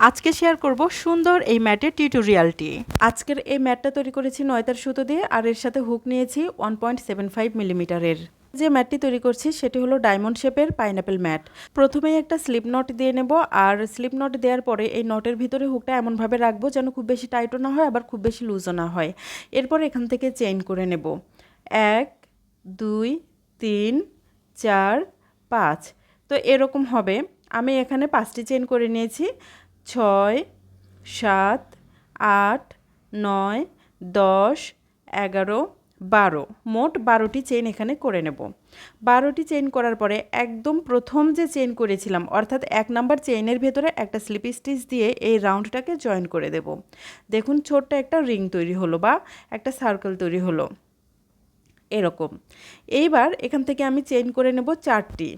আজকে শেয়ার করব সুন্দর এই ম্যাটের টিউটোরিয়ালটি। আজকের এই ম্যাটটা তৈরি করেছি 9 তার সুতো দিয়ে, আর এর সাথে হুক নিয়েছি 1.75 মিলিমিটারের। যে ম্যাটটি তৈরি করছি সেটি হলো ডায়মন্ড শেপের পাইনাপেল ম্যাট। প্রথমেই একটা স্লিপ নট দিয়ে নেব, আর স্লিপ নট দেওয়ার পরে এই নটের ভিতরে হুকটা এমনভাবে রাখবো যেন খুব বেশি টাইটও না হয়, আবার খুব বেশি লুজও না হয়। এরপর এখান থেকে চেইন করে নেব 1 2 3 4 5। তো এরকম হবে। আমি এখানে 5টি চেইন করে নিয়েছি। 6 7 8 9 10 11 12, মোট 12টি চেইন এখানে করে নেব। 12টি চেইন করার পরে একদম প্রথম যে চেইন করেছিলাম, অর্থাৎ 1 নাম্বার চেইনের ভেতরে একটা স্লিপ স্টিচ দিয়ে এই রাউন্ডটাকে জয়েন করে দেব। দেখুন ছোট্ট একটা রিং তৈরি হলো বা একটা সার্কেল তৈরি হলো এরকম। এইবার এখান থেকে আমি চেইন করে নেব 4টি।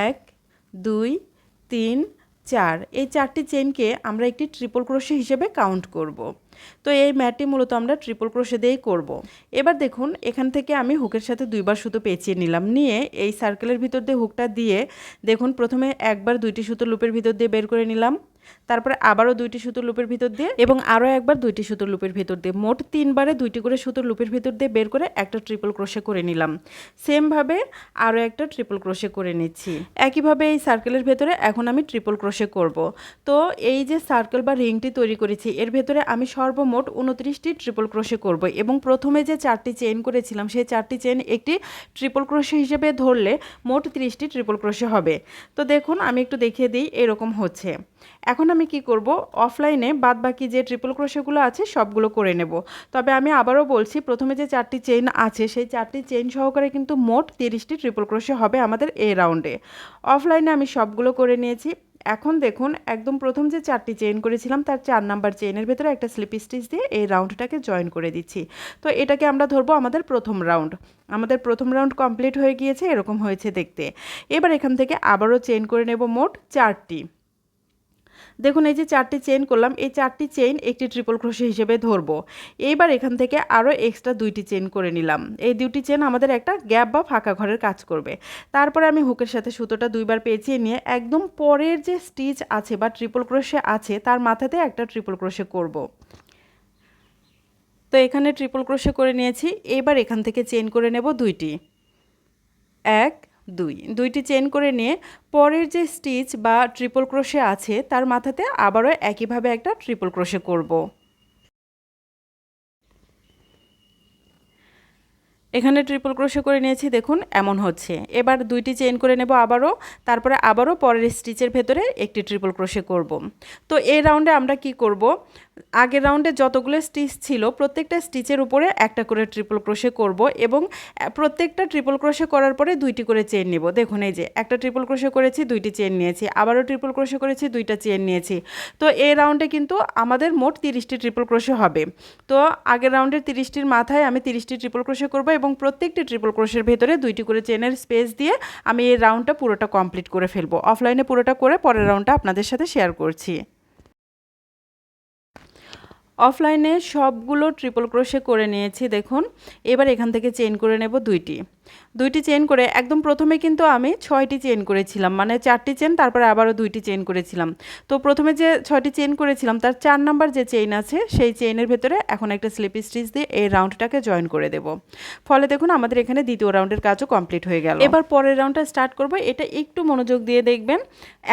1 2 3 4। এই 4টি চেইনকে আমরা একটি ট্রিপল ক্রোশে হিসেবে কাউন্ট করব। তো এই ম্যাটটি মূলত আমরা ট্রিপল ক্রোশে দিয়েই করব। এবার দেখুন এখান থেকে আমি হুকের সাথে 2বার সুতো পেঁচিয়ে নিলাম, নিয়ে এই সার্কেলের ভিতর দিয়ে হুকটা দিয়ে দেখুন প্রথমে একবার 2টি সুতো লুপের ভিতর দিয়ে বের করে নিলাম, তারপরে আবারও 2টি সুতো লুপের ভিতর দিয়ে এবং আরও একবার 2টি সুতো লুপের ভিতর দিয়ে, মোট 3বারে 2টি করে সুতো লুপের ভিতর দিয়ে বের করে একটা ট্রিপল ক্রোশে করে নিলাম। সেমভাবে আরও একটা ট্রিপল ক্রোশে করে নিচ্ছি। একইভাবে এই সার্কেলের ভেতরে এখন আমি ট্রিপল ক্রোশে করব। তো এই যে সার্কেল বা রিংটি তৈরি করেছি এর ভেতরে আমি সর্বমোট 29টি ট্রিপল ক্রোশে করব, এবং প্রথমে যে 4টি চেইন করেছিলাম সেই 4টি চেইন একটি ট্রিপল ক্রোশে হিসেবে ধরলে মোট 30টি ট্রিপল ক্রোশে হবে। তো দেখুন আমি একটু দেখিয়ে দিই, এরকম হচ্ছে। এখন আমি কি করব, অফলাইনে বাদ বাকি যে ট্রিপল ক্রোশেগুলো আছে সবগুলো করে নেব। তবে আমি আবারও বলছি, প্রথমে যে 4টি চেইন আছে সেই 4টি চেইন সহকারে কিন্তু মোট 30টি ট্রিপল ক্রোশে হবে আমাদের এই রাউন্ডে। অফলাইনে আমি সবগুলো করে নিয়েছি। এখন দেখুন একদম প্রথম যে 4টি চেইন করেছিলাম তার 4 নাম্বার চেইনের ভেতরে একটা স্লিপ স্টিচ দিয়ে এই রাউন্ডটাকে জয়েন করে দিচ্ছি। তো এটাকে আমরা ধরবো আমাদের প্রথম রাউন্ড। আমাদের প্রথম রাউন্ড কমপ্লিট হয়ে গিয়েছে, এরকম হয়েছে দেখতে। এবার এখান থেকে আবারও চেইন করে নেব মোট 4টি। দেখুন এই যে 4টি চেইন করলাম, এই 4টি চেইন একটি ট্রিপল ক্রোশে হিসেবে ধরবো। এইবার এখান থেকে আরও এক্সট্রা 2টি চেইন করে নিলাম। এই 2টি চেইন আমাদের একটা গ্যাপ বা ফাঁকা ঘরের কাজ করবে। তারপরে আমি হুকের সাথে সুতোটা 2বার পেঁচিয়ে নিয়ে একদম পরের যে স্টিচ আছে বা ট্রিপল ক্রোশে আছে তার মাথাতে একটা ট্রিপল ক্রোশে করব। তো এখানে ট্রিপল ক্রোশে করে নিয়েছি। এবার এখান থেকে চেইন করে নেব 2টি। 1 2টি চেইন করে নিয়ে পরের যে স্টিচ বা ট্রিপল ক্রোশে আছে তার মাথাতে আবারও একইভাবে একটা ট্রিপল ক্রোশে করব। এখানে ট্রিপল ক্রোশে করে নিয়েছি, দেখুন এমন হচ্ছে। এবার 2টি চেইন করে নেব আবারও, তারপরে আবারও পরের স্টিচের ভেতরে একটি ট্রিপল ক্রোশে করব। তো এই রাউন্ডে আমরা কি করব, আগের রাউন্ডে যতগুলো স্টিচ ছিল প্রত্যেকটা স্টিচের উপরে একটা করে ট্রিপল ক্রোশে করব, এবং প্রত্যেকটা ট্রিপল ক্রোশে করার পরে 2টি করে চেইন নেব। দেখুন এই যে একটা ট্রিপল ক্রোশে করেছি, 2টি চেইন নিয়েছি, আবারও ট্রিপল ক্রোশে করেছি, 2টা চেইন নিয়েছি। তো এই রাউন্ডে কিন্তু আমাদের মোট 30টি ট্রিপল ক্রোশে হবে। তো আগের রাউন্ডের 30টির মাথায় আমি 30টি ট্রিপল ক্রোশে করব, এবং প্রত্যেকটি ট্রিপল ক্রোশের ভেতরে 2টি করে চেনের স্পেস দিয়ে আমি এই রাউন্ডটা পুরোটা কমপ্লিট করে ফেলবো। অফলাইনে পুরোটা করে পরের রাউন্ডটা আপনাদের সাথে শেয়ার করছি। অফলাইনে সবগুলো ট্রিপল ক্রোশে করে নিয়েছি দেখুন। এবার এখান থেকে চেইন করে নেব 2টি চেইন করে একদম প্রথমে কিন্তু আমি 6টি চেইন করেছিলাম, মানে 4টি চেইন তারপরে আবারও 2টি চেইন করেছিলাম। তো প্রথমে যে 6টি চেইন করেছিলাম তার 4 নাম্বার যে চেইন আছে সেই চেইনের ভেতরে এখন একটা স্লিপ স্টিচ দিয়ে এই রাউন্ডটাকে জয়েন করে দেব। ফলে দেখুন আমাদের এখানে দ্বিতীয় রাউন্ডের কাজও কমপ্লিট হয়ে গেল। এবার পরের রাউন্ডটা স্টার্ট করব, এটা একটু মনোযোগ দিয়ে দেখবেন।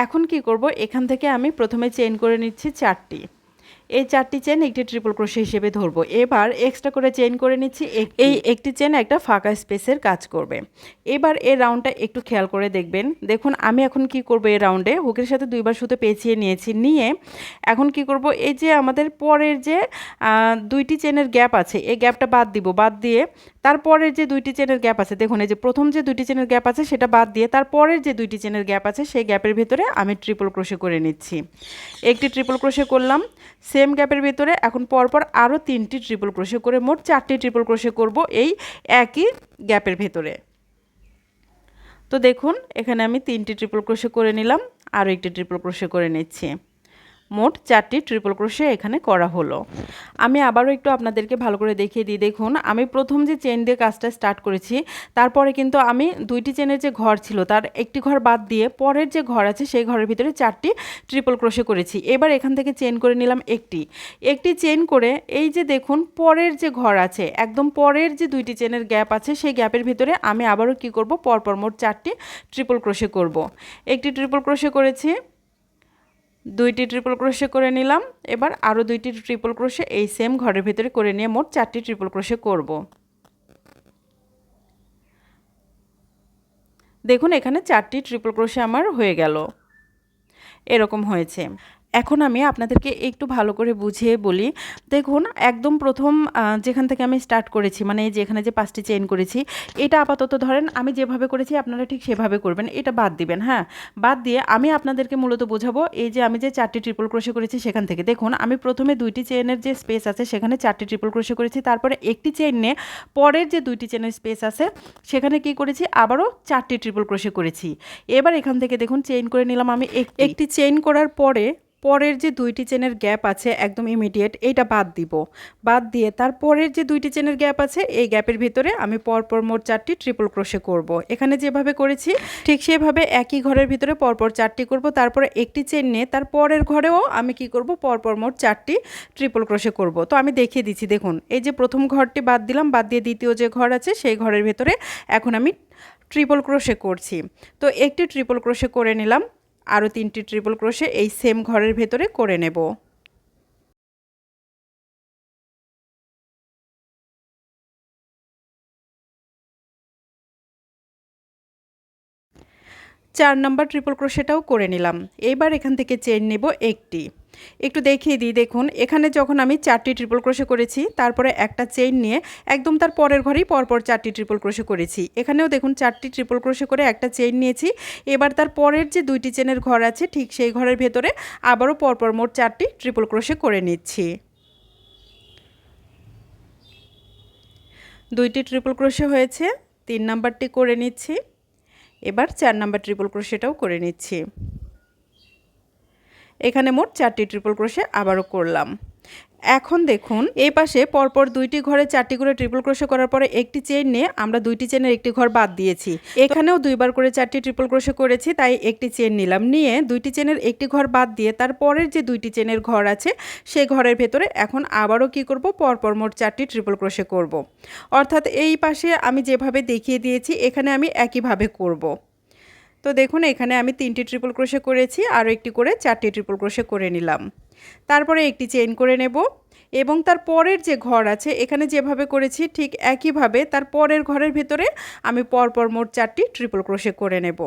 এখন কি করব, এখান থেকে আমি প্রথমে চেইন করে নিচ্ছি 4টি। এই 4টি চেন একটি ট্রিপল ক্রোশে হিসেবে ধরবো। এবার এক্সট্রা করে চেইন করে নিচ্ছি, এই একটি চেন একটা ফাঁকা স্পেসের কাজ করবে। এবার এই রাউন্ডটা একটু খেয়াল করে দেখবেন। দেখুন আমি এখন কি করব, এই রাউন্ডে হুকের সাথে 2বার সুতো পেঁচিয়ে নিয়েছি, নিয়ে এখন কি করব, এই যে আমাদের পরের যে 2টি চেনের গ্যাপ আছে এই গ্যাপটা বাদ দিব, বাদ দিয়ে তারপরের যে 2টি চেনের গ্যাপ আছে, দেখুন এই যে প্রথম যে 2টি চেনের গ্যাপ আছে সেটা বাদ দিয়ে তারপরের যে 2টি চেনের গ্যাপ আছে সেই গ্যাপের ভিতরে আমি ট্রিপল ক্রোশে করে নিচ্ছি। একটি ট্রিপল ক্রোশে করলাম, সেম গ্যাপের ভিতরে এখন পরপর আরও 3টি ট্রিপল ক্রোশে করে মোট 4টি ট্রিপল ক্রোশে করব এই একই গ্যাপের ভেতরে। তো দেখুন এখানে আমি 3টি ট্রিপল ক্রোশে করে নিলাম, আরও একটি ট্রিপল ক্রোশে করে নিচ্ছি। মোট 4টি ট্রিপল ক্রোশে এখানে করা হলো। আমি আবারও একটু আপনাদেরকে ভালো করে দেখিয়ে দিই। দেখুন আমি প্রথম যে চেন দিয়ে কাজটা স্টার্ট করেছি, তারপরে কিন্তু আমি 2টি চেনের যে ঘর ছিল তার একটি ঘর বাদ দিয়ে পরের যে ঘর আছে সেই ঘরের ভিতরে 4টি ট্রিপল ক্রোশে করেছি। এবার এখান থেকে চেন করে নিলাম একটি চেন করে এই যে দেখুন পরের যে ঘর আছে, একদম পরের যে 2টি চেনের গ্যাপ আছে সেই গ্যাপের ভিতরে আমি আবারও কি করব, পরপর মোট 4টি ট্রিপল ক্রোশে করব। একটি ট্রিপল ক্রোশে করেছি, 2টি ট্রিপল ক্রোশে করে নিলাম। এবার আরও 2টি ট্রিপল ক্রোশে এই সেম ঘরের ভিতরে করে নিয়ে মোট 4টি ট্রিপল ক্রোশে করব। দেখুন এখানে 4টি ট্রিপল ক্রোশে আমার হয়ে গেল, এরকম হয়েছে। এখন আমি আপনাদেরকে একটু ভালো করে বুঝিয়ে বলি। দেখুন একদম প্রথম যেখান থেকে আমি স্টার্ট করেছি, মানে যেখানে যে 5টি চেইন করেছি, এটা আপাতত ধরেন আমি যেভাবে করেছি আপনারা ঠিক সেভাবে করবেন, এটা বাদ দিবেন। হ্যাঁ, বাদ দিয়ে আমি আপনাদেরকে মূলত বোঝাবো এই যে আমি যে 4টি ট্রিপল ক্রোশে করেছি সেখান থেকে। দেখুন আমি প্রথমে 2টি চেইনের যে স্পেস আছে সেখানে 4টি ট্রিপল ক্রোশে করেছি, তারপরে একটি চেইন নিয়ে পরের যে 2টি চেনের স্পেস আছে সেখানে কি করেছি, আবারও 4টি ট্রিপল ক্রোশে করেছি। এবার এখান থেকে দেখুন চেইন করে নিলাম আমি একটি চেইন করার পরে পরের যে 2টি চেনের গ্যাপ আছে একদম ইমিডিয়েট, এইটা বাদ দিব। বাদ দিয়ে তারপরের যে 2টি চেনের গ্যাপ আছে এই গ্যাপের ভিতরে আমি পরপর মোট 4টি ট্রিপল ক্রোশে করব। এখানে যেভাবে করেছি ঠিক সেভাবে একই ঘরের ভিতরে পরপর 4টি করব। তারপরে একটি চেন নিয়ে তার পরের ঘরেও আমি কি করব, পরপর মোট 4টি ট্রিপল ক্রোশে করব। তো আমি দেখিয়ে দিচ্ছি। দেখুন এই যে প্রথম ঘরটি বাদ দিলাম, বাদ দিয়ে দ্বিতীয় যে ঘর আছে সেই ঘরের ভিতরে এখন আমি ট্রিপল ক্রোশে করছি। তো একটি ট্রিপল ক্রোশে করে নিলাম, আরও 3টি ট্রিপল ক্রোশে এই সেম ঘরের ভেতরে করে নেব। 4 নাম্বার ট্রিপল ক্রোশেটাও করে নিলাম। এবার এখান থেকে চেন নেব একটু দেখিয়ে দিই। দেখুন এখানে যখন আমি 4টি ট্রিপল ক্রোশে করেছি তারপরে একটা চেইন নিয়ে একদম তার পরের ঘরেই পরপর 4টি ট্রিপল ক্রোশে করেছি। এখানেও দেখুন 4টি ট্রিপল ক্রোশে করে একটা চেইন নিয়েছি। এবার তার পরের যে 2টি চেনের ঘর আছে ঠিক সেই ঘরের ভেতরে আবারও পরপর মোট 4টি ট্রিপল ক্রোশে করে নিচ্ছি। 2টি ট্রিপল ক্রোশে হয়েছে, 3 নাম্বারটি করে নিচ্ছি। এবার 4 নাম্বার ট্রিপল ক্রোশেটাও করে নিচ্ছি। এখানে মোট 4টি ট্রিপল ক্রোশে আবারও করলাম। এখন দেখুন এই পাশে পরপর 2টি ঘরে 4টি করে ট্রিপল ক্রোশে করার পরে একটি চেইন নিয়ে আমরা 2টি চেনের একটি ঘর বাদ দিয়েছি। এখানেও 2বার করে 4টি ট্রিপল ক্রোশে করেছি, তাই একটি চেইন নিলাম, নিয়ে 2টি চেনের একটি ঘর বাদ দিয়ে তার পরের যে 2টি চেনের ঘর আছে সেই ঘরের ভেতরে এখন আবারও কি করব, পরপর মোট 4টি ট্রিপল ক্রোশে করব। অর্থাৎ এই পাশে আমি যেভাবে দেখিয়ে দিয়েছি এখানে আমি একইভাবে করব। তো দেখুন এখানে আমি 3টি ট্রিপল ক্রোশে করেছি, আরও একটি করে 4টি ট্রিপল ক্রোশে করে নিলাম। তারপরে একটি চেইন করে নেব এবং তার পরের যে ঘর আছে এখানে যেভাবে করেছি ঠিক একইভাবে তার পরের ঘরের ভিতরে আমি পরপর মোট 4টি ট্রিপল ক্রোশে করে নেব।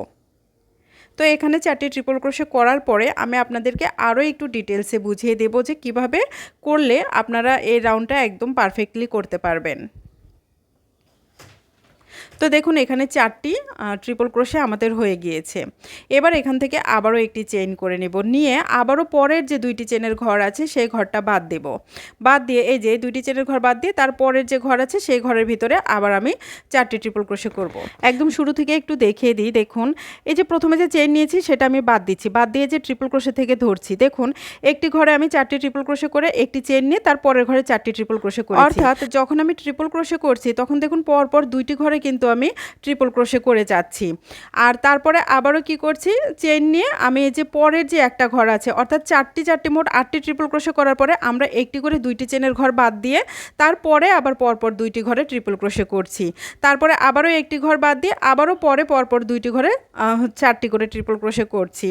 তো এখানে 4টি ট্রিপল ক্রোশে করার পরে আমি আপনাদেরকে আরও একটু ডিটেলসে বুঝিয়ে দেব যে কিভাবে করলে আপনারা এই রাউন্ডটা একদম পারফেক্টলি করতে পারবেন। তো দেখুন এখানে 4টি ট্রিপল ক্রোশে আমাদের হয়ে গিয়েছে। এবার এখান থেকে আবারও একটি চেইন করে নেব, নিয়ে আবারও পরের যে 2টি চেনের ঘর আছে সেই ঘরটা বাদ দেব। বাদ দিয়ে এই যে 2টি চেনের ঘর বাদ দিয়ে তার পরের যে ঘর আছে সেই ঘরের ভিতরে আবার আমি 4টি ট্রিপল ক্রোশে করব। একদম শুরু থেকে একটু দেখিয়ে দিই। দেখুন এই যে প্রথমে যে চেইন নিয়েছি সেটা আমি বাদ দিচ্ছি, বাদ দিয়ে যে ট্রিপল ক্রোশে থেকে ধরছি। দেখুন একটি ঘরে আমি 4টি ট্রিপল ক্রোশে করে একটি চেইন নিয়ে তার পরের ঘরে 4টি ট্রিপল ক্রোশে করেছি। অর্থাৎ যখন আমি ট্রিপল ক্রোশে করছি তখন দেখুন পরপর 2টি ঘরে কিন্তু আমি ট্রিপল ক্রোশে করে যাচ্ছি। আর তারপরে আবারও কি করছি, চেইন নিয়ে আমি এই যে পরের যে একটা ঘর আছে অর্থাৎ 4টি মোট 8টি ট্রিপল ক্রোশে করার পরে আমরা একটি করে 2টি চেনের ঘর বাদ দিয়ে তারপরে আবার পরপর 2টি ঘরে ট্রিপল ক্রোশে করছি। তারপরে আবারও একটি ঘর বাদ দিয়ে আবারও পরপর 2টি ঘরে 4টি করে ট্রিপল ক্রোশে করছি।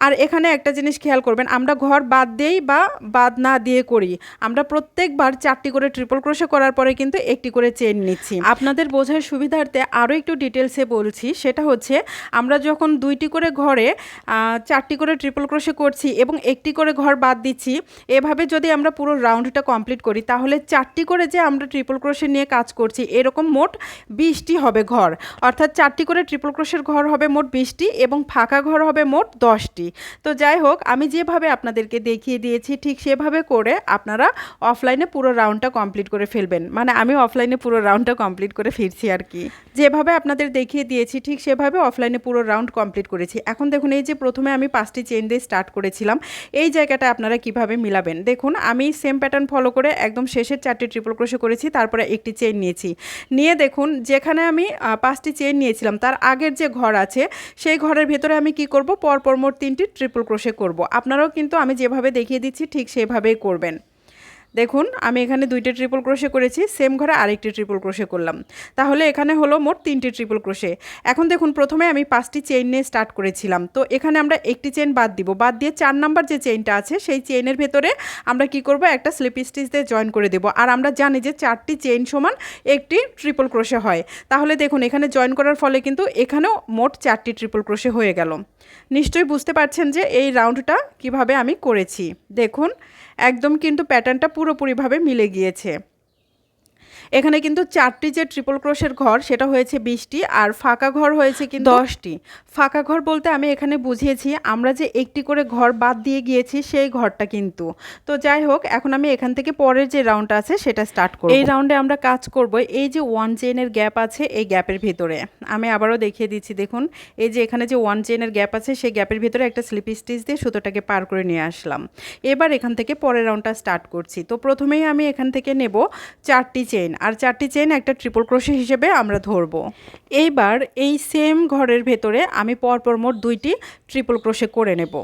আর এখানে একটা জিনিস খেয়াল করবেন, আমরা ঘর বাদ দিয়েই বা বাদ না দিয়ে করি, আমরা প্রত্যেকবার 4টি করে ট্রিপল ক্রোশে করার পরে কিন্তু একটি করে চেইন নিচ্ছি। আপনাদের বোঝার সুবিধার্থে আরও একটু ডিটেলসে বলছি, সেটা হচ্ছে আমরা যখন 2টি করে ঘরে 4টি করে ট্রিপল ক্রোশে করছি এবং একটি করে ঘর বাদ দিচ্ছি, এভাবে যদি আমরা পুরো রাউন্ডটা কমপ্লিট করি তাহলে 4টি করে যে আমরা ট্রিপল ক্রোশে নিয়ে কাজ করছি এরকম মোট 20টি হবে ঘর। অর্থাৎ 4টি করে ট্রিপল ক্রোশের ঘর হবে মোট 20টি এবং ফাঁকা ঘর হবে মোট 10টি। তো যাই হোক, আমি যেভাবে আপনাদেরকে দেখিয়ে দিয়েছি ঠিক সেভাবে করে আপনারা অফলাইনে পুরো রাউন্ডটা কমপ্লিট করে ফেলবেন। মানে আমি অফলাইনে পুরো রাউন্ডটা কমপ্লিট করে ফিরছি আর কি। যেভাবে আপনাদের দেখিয়ে দিয়েছি ঠিক সেভাবে অফলাইনে পুরো রাউন্ড কমপ্লিট করেছি। এখন দেখুন এই যে প্রথমে আমি 5টি চেইন দিয়ে স্টার্ট করেছিলাম, এই জায়গাটা আপনারা কিভাবে মিলাবেন। দেখুন আমি সেম প্যাটার্ন ফলো করে একদম শেষের 4টি ট্রিপল ক্রোশে করেছি, তারপরে একটি চেইন নিয়েছি। নিয়ে দেখুন যেখানে আমি 5টি চেইন নিয়েছিলাম তার আগের যে ঘর আছে সেই ঘরের ভেতরে আমি কি করব, পরপর মোট 3টি ট্রিপল ক্রোশে করব। আপনারাও কিন্তু আমি যেভাবে দেখিয়ে দিচ্ছি ঠিক সেভাবেই করবেন। দেখুন আমি এখানে 2টি ট্রিপল ক্রোশে করেছি, সেম ঘরে আরেকটি ট্রিপল ক্রোশে করলাম, তাহলে এখানে হলো মোট 3টি ট্রিপল ক্রোশে। এখন দেখুন প্রথমে আমি 5টি চেইন নিয়ে স্টার্ট করেছিলাম, তো এখানে আমরা একটি চেইন বাদ দিব, বাদ দিয়ে 4 নাম্বার যে চেইনটা আছে সেই চেইনের ভেতরে আমরা কি করব, একটা স্লিপ স্টিচ দিয়ে জয়েন করে দেব। আর আমরা জানি যে 4টি চেইন সমান একটি ট্রিপল ক্রোশে হয়, তাহলে দেখুন এখানে জয়েন করার ফলে কিন্তু এখানেও মোট 4টি ট্রিপল ক্রোশে হয়ে গেল। নিশ্চয়ই বুঝতে পারছেন যে এই রাউন্ডটা কিভাবে আমি করেছি। দেখুন একদম কিন্তু প্যাটার্নটা পুরোপুরিভাবে মিলে গিয়েছে। এখানে কিন্তু 4টি যে ট্রিপল ক্রোশের ঘর সেটা হয়েছে 20টি, আর ফাঁকা ঘর হয়েছে কিন্তু 10টি। ফাঁকা ঘর বলতে আমি এখানে বুঝিয়েছি আমরা যে একটি করে ঘর বাদ দিয়ে গিয়েছি সেই ঘরটা কিন্তু। তো যাই হোক, এখন আমি এখান থেকে পরের যে রাউন্ডটা আছে সেটা স্টার্ট করব। এই রাউন্ডে আমরা কাজ করব এই যে 1 চেইনের গ্যাপ আছে এই গ্যাপের ভিতরে। আমি আবারও দেখিয়ে দিচ্ছি, দেখুন এই যে এখানে যে 1 চেইনের গ্যাপ আছে সেই গ্যাপের ভিতরে একটা স্লিপ স্টিচ দিয়ে সুতোটাকে পার করে নিয়ে আসলাম। এবার এখান থেকে পরের রাউন্ডটা স্টার্ট করছি। তো প্রথমেই আমি এখান থেকে নেব 4টি চেইন, আর 4টি চেইন একটা ট্রিপল ক্রোশে হিসেবে আমরা ধরব। এইবার এই সেম ঘরের ভেতরে আমি পরপর মোট 2টি ট্রিপল ক্রোশে করে নেব।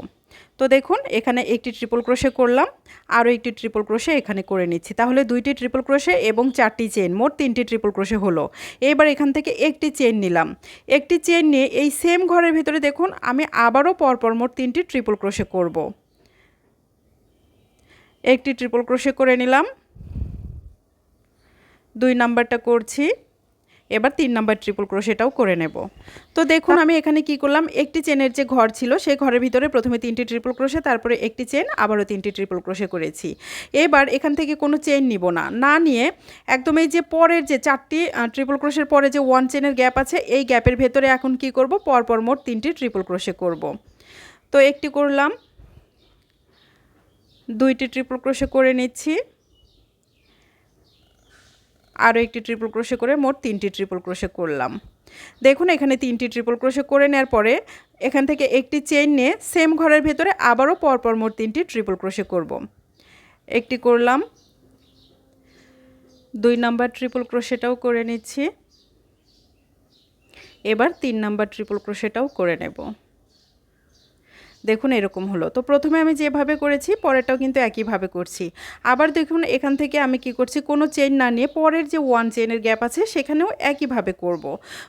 তো দেখুন এখানে একটি ট্রিপল ক্রোশে করলাম, আরও একটি ট্রিপল ক্রোশে এখানে করে নিচ্ছি, তাহলে 2টি ট্রিপল ক্রোশে এবং 4টি চেইন, মোট 3টি ট্রিপল ক্রোশে হলো। এবার এখান থেকে একটি চেইন নিলাম, একটি চেইন নিয়ে এই সেম ঘরের ভিতরে দেখুন আমি আবারও পরপর মোট 3টি ট্রিপল ক্রোশে করব। একটি ট্রিপল ক্রোশে করে নিলাম, 2 নাম্বারটা করছি, এবার 3 নাম্বার ট্রিপল ক্রোশেটাও করে নেব। তো দেখুন আমি এখানে কি করলাম, একটি চেনের যে ঘর ছিল সেই ঘরের ভিতরে প্রথমে 3টি ট্রিপল ক্রোশে, তারপরে একটি চেন, আবারও 3টি ট্রিপল ক্রোশে করেছি। এবার এখান থেকে কোনো চেন নিব না, না নিয়ে একদম এই যে পরের যে 4টি ট্রিপল ক্রোশের পরে যে 1 চেনের গ্যাপ আছে এই গ্যাপের ভেতরে এখন কি করব, পরপর মোট 3টি ট্রিপল ক্রোশে করব। তো একটি করলাম, 2টি ট্রিপল ক্রোশে করে নিচ্ছি, আরও একটি ট্রিপল ক্রোশে করে মোট 3টি ট্রিপল ক্রোশে করলাম। দেখুন এখানে 3টি ট্রিপল ক্রোশে করে নেওয়ার পরে এখান থেকে একটি চেইন নিয়ে সেম ঘরের ভেতরে আবারও পরপর মোট 3টি ট্রিপল ক্রোশে করব। একটি করলাম, 2 নাম্বার ট্রিপল ক্রোশেটাও করে নিচ্ছি, এবার 3 নাম্বার ট্রিপল ক্রোশেটাও করে নেব। দেখুন এরকম হলো। তো প্রথমে আমি যেভাবে করেছি পরেরটাও কিন্তু একইভাবে করছি। আবার দেখুন এখান থেকে আমি কি করছি, কোনো চেইন না নিয়ে পরের যে 1 চেইনের গ্যাপ আছে সেখানেও একইভাবে করব।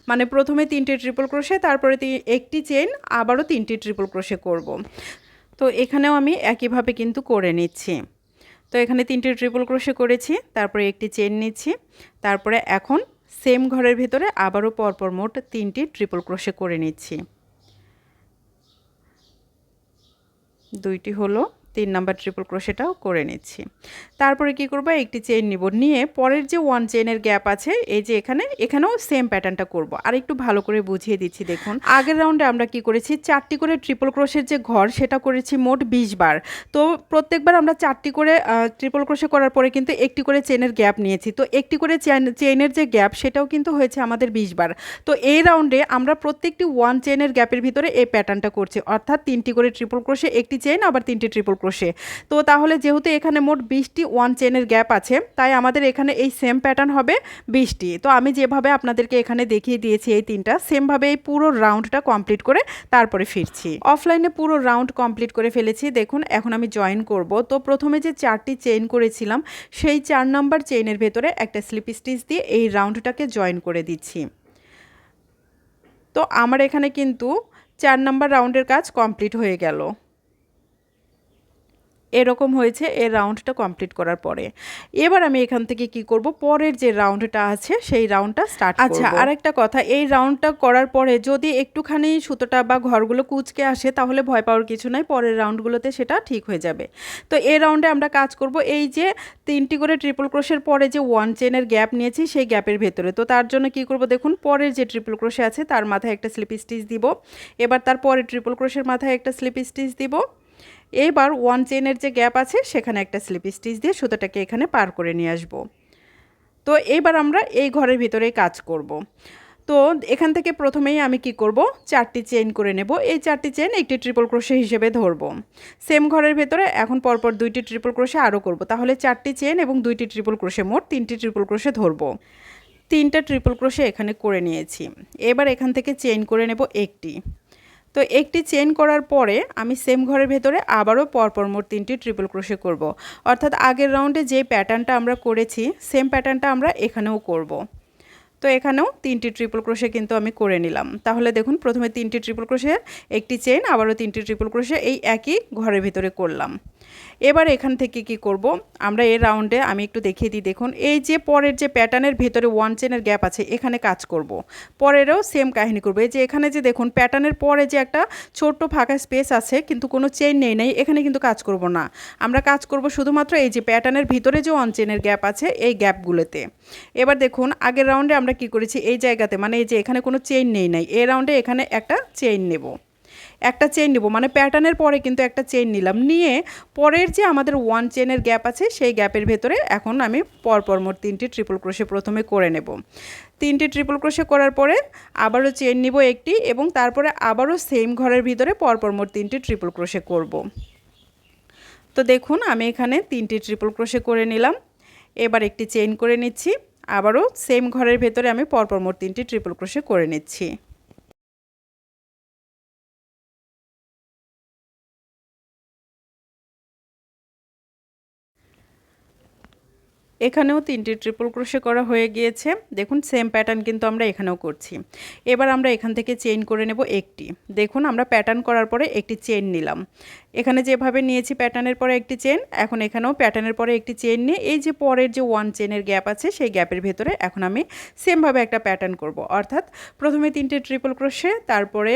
মানে প্রথমে 3টি ট্রিপল ক্রোশে, তারপরে একটি চেইন, আবারও 3টি ট্রিপল ক্রোশে করব। তো এখানেও আমি একইভাবে কিন্তু করে নিচ্ছি। তো এখানে 3টি ট্রিপল ক্রোশে করেছি, তারপরে একটি চেইন নিচ্ছি, তারপরে এখন সেম ঘরের ভিতরে আবারও পরপর মোট 3টি ট্রিপল ক্রোশে করে নিচ্ছি। 2টি হলো, 3 নাম্বার ট্রিপল ক্রোশেটাও করে নিচ্ছি। তারপরে কি করব, একটি চেইন নিব, নিয়ে পরের যে 1 চেইনের গ্যাপ আছে এই যে এখানেও সেম প্যাটার্নটা করব। আর একটু ভালো করে বুঝিয়ে দিচ্ছি, দেখুন আগের রাউন্ডে আমরা কি করেছি, 4টি করে ট্রিপল ক্রোশের যে ঘর সেটা করেছি মোট 20 বার। তো প্রত্যেকবার আমরা 4টি করে ট্রিপল ক্রোশে করার পরে কিন্তু একটি করে চেইনের গ্যাপ নিয়েছি, তো একটি করে চেইনের যে গ্যাপ সেটাও কিন্তু হয়েছে আমাদের 20 বার। তো এই রাউন্ডে আমরা প্রত্যেকটি 1 চেইনের গ্যাপের ভিতরে এই প্যাটার্নটা করছি, অর্থাৎ 3টি করে ট্রিপল ক্রোশে, একটি চেইন, আবার 3টি ট্রিপল ক্রোশে। তো তাহলে যেহেতু এখানে মোট 20টি 1 চেইনের গ্যাপ আছে, তাই আমাদের এখানে এই সেম প্যাটার্ন হবে 20টি। তো আমি যেভাবে আপনাদেরকে এখানে দেখিয়ে দিয়েছি এই 3টা, সেমভাবে এই পুরো রাউন্ডটা কমপ্লিট করে তারপরে ফিরছি। অফলাইনে পুরো রাউন্ড কমপ্লিট করে ফেলেছি। দেখুন এখন আমি জয়েন করব। তো প্রথমে যে 4টি চেইন করেছিলাম সেই 4 নাম্বার চেইনের ভেতরে একটা স্লিপ স্টিচ দিয়ে এই রাউন্ডটাকে জয়েন করে দিচ্ছি। তো আমার এখানে কিন্তু 4 নাম্বার রাউন্ডের কাজ কমপ্লিট হয়ে গেল। এরকম হয়েছে এই রাউন্ডটা কমপ্লিট করার পরে। এবার আমি এখান থেকে কি করব, পরের যে রাউন্ডটা আছে সেই রাউন্ডটা স্টার্ট করব। আচ্ছা, আরেকটা কথা, এই রাউন্ডটা করার পরে যদি একটুখানি সুতোটা বা ঘরগুলো কুঁচকে আসে তাহলে ভয় পাওয়ার কিছু নাই, পরের রাউন্ডগুলোতে সেটা ঠিক হয়ে যাবে। তো এই রাউন্ডে আমরা কাজ করব এই যে 3টি করে ট্রিপল ক্রোশের পরে যে 1 চেইনের গ্যাপ নিয়েছি সেই গ্যাপের ভেতরে। তো তার জন্য কি করব, দেখুন পরের যে ট্রিপল ক্রোশে আছে তার মাথায় একটা স্লিপ স্টিচ দিব, এবার তার পরের ট্রিপল ক্রোশের মাথায় একটা স্লিপ স্টিচ দিব, এবার 1 চেইনের যে গ্যাপ আছে সেখানে একটা স্লিপ স্টিচ দিয়ে সুতোটাকে এখানে পার করে নিয়ে আসব। তো এবার আমরা এই ঘরের ভিতরেই কাজ করব। তো এখান থেকে প্রথমেই আমি কি করব, 4টি চেইন করে নেব। এই 4টি চেইন একটি ট্রিপল ক্রোশে হিসেবে ধরব। সেম ঘরের ভেতরে এখন পরপর 2টি ট্রিপল ক্রোশে আরও করব, তাহলে 4টি চেইন এবং 2টি ট্রিপল ক্রোশে মোট 3টি ট্রিপল ক্রোশে ধরব। 3টা ট্রিপল ক্রোশে এখানে করে নিয়েছি। এবার এখান থেকে চেইন করে নেব একটি। তো একটি চেইন করার পরে আমি সেম ঘরের ভেতরে আবারও পরপর মোট 3টি ট্রিপল ক্রোশে করব। অর্থাৎ আগের রাউন্ডে যে প্যাটার্নটা আমরা করেছি সেম প্যাটার্নটা আমরা এখানেও করব। তো এখানেও 3টি ট্রিপল ক্রোশে কিন্তু আমি করে নিলাম। তাহলে দেখুন প্রথমে 3টি ট্রিপল ক্রোশে, একটি চেইন, আবারও 3টি ট্রিপল ক্রোশে এই একই ঘরের ভিতরে করলাম। এবার এখান থেকে কি করব, আমরা এই রাউন্ডে আমি একটু দেখিয়ে দিই। দেখুন এই যে পরের যে প্যাটার্নের ভেতরে 1 চেনের গ্যাপ আছে এখানে কাজ করব। পরেরও সেম কাহিনী করব। এই যে এখানে যে দেখুন প্যাটার্নের পরে যে একটা ছোট্ট ফাঁকা স্পেস আছে কিন্তু কোনো চেইন নেই, এখানে কিন্তু কাজ করব না। আমরা কাজ করব শুধুমাত্র এই যে প্যাটার্নের ভিতরে যে 1 চেনের গ্যাপ আছে এই গ্যাপগুলোতে। এবার দেখুন আগের রাউন্ডে আমরা কি করেছি, এই জায়গাতে মানে এই যে এখানে কোনো চেইন নেই, এই রাউন্ডে এখানে একটা চেইন নেব, মানে প্যাটার্নের পরে কিন্তু একটা চেইন নিলাম, নিয়ে পরের যে আমাদের 1 চেনের গ্যাপ আছে সেই গ্যাপের ভেতরে এখন আমি পরপর মোট 3টি ট্রিপল ক্রোশে প্রথমে করে নেব। 3টি ট্রিপল ক্রোশে করার পরে আবারও চেইন নিব একটি এবং তারপরে আবারও সেম ঘরের ভিতরে পরপর মোট 3টি ট্রিপল ক্রোশে করব। তো দেখুন আমি এখানে 3টি ট্রিপল ক্রোশে করে নিলাম। এবার একটি চেইন করে নিচ্ছি, আবারও সেম ঘরের ভেতরে আমি পরপর মোট 3টি ট্রিপল ক্রোশে করে নিচ্ছি। এখানেও 3টি ট্রিপল ক্রোশে করা হয়ে গিয়েছে। দেখুন সেম প্যাটার্ন কিন্তু আমরা এখানেও করছি। এবার আমরা এখান থেকে চেইন করে নেব একটি। দেখুন আমরা প্যাটার্ন করার পরে একটি চেইন নিলাম, এখানে যেভাবে নিয়েছি প্যাটার্নের পরে একটি চেইন, এখন এখানেও প্যাটার্নের পরে একটি চেইন নিয়ে এই যে পরের যে 1 চেনের গ্যাপ আছে সেই গ্যাপের ভেতরে এখন আমি সেমভাবে একটা প্যাটার্ন করব। অর্থাৎ প্রথমে 3টে ট্রিপল ক্রোশে, তারপরে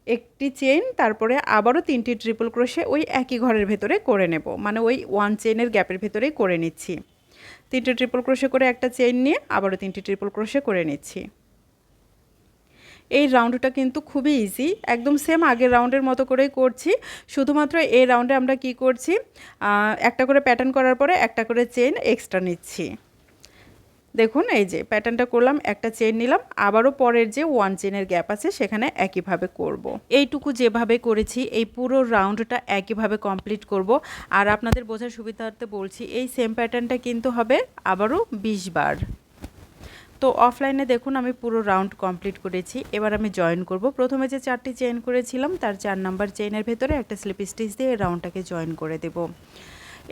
একটি চেইন, তারপরে আবারও 3টি ট্রিপল ক্রোশে ওই একই ঘরের ভেতরে করে নেব, মানে ওই 1 চেনের গ্যাপের ভেতরেই করে নিচ্ছি। 3টে ট্রিপল ক্রোশে করে একটা চেইন নিয়ে আবারও 3টি ট্রিপল ক্রোশে করে নিচ্ছি। এই রাউন্ডটা কিন্তু খুবই ইজি, একদম সেম আগের রাউন্ডের মতো করেই করছি। শুধুমাত্র এই রাউন্ডে আমরা কি করছি, একটা করে প্যাটার্ন করার পরে একটা করে চেইন এক্সট্রা নিচ্ছি। দেখুন এই যে প্যাটার্নটা করলাম, একটা চেইন নিলাম, আবারও পরের যে 1 চেনের গ্যাপ আছে সেখানে একইভাবে করব। এইটুকু যেভাবে করেছি এই পুরো রাউন্ডটা একইভাবে কমপ্লিট করব। আর আপনাদের বোঝার সুবিধার্থে বলছি এই সেম প্যাটার্নটা কিন্তু হবে আবারও 20 বার। তো অফলাইনে দেখুন আমি পুরো রাউন্ড কমপ্লিট করেছি। এবার আমি জয়েন করব। প্রথমে যে 4টি চেইন করেছিলাম তার 4 নাম্বার চেইনের ভেতরে একটা স্লিপ স্টিচ দিয়ে এই রাউন্ডটাকে জয়েন করে দেব।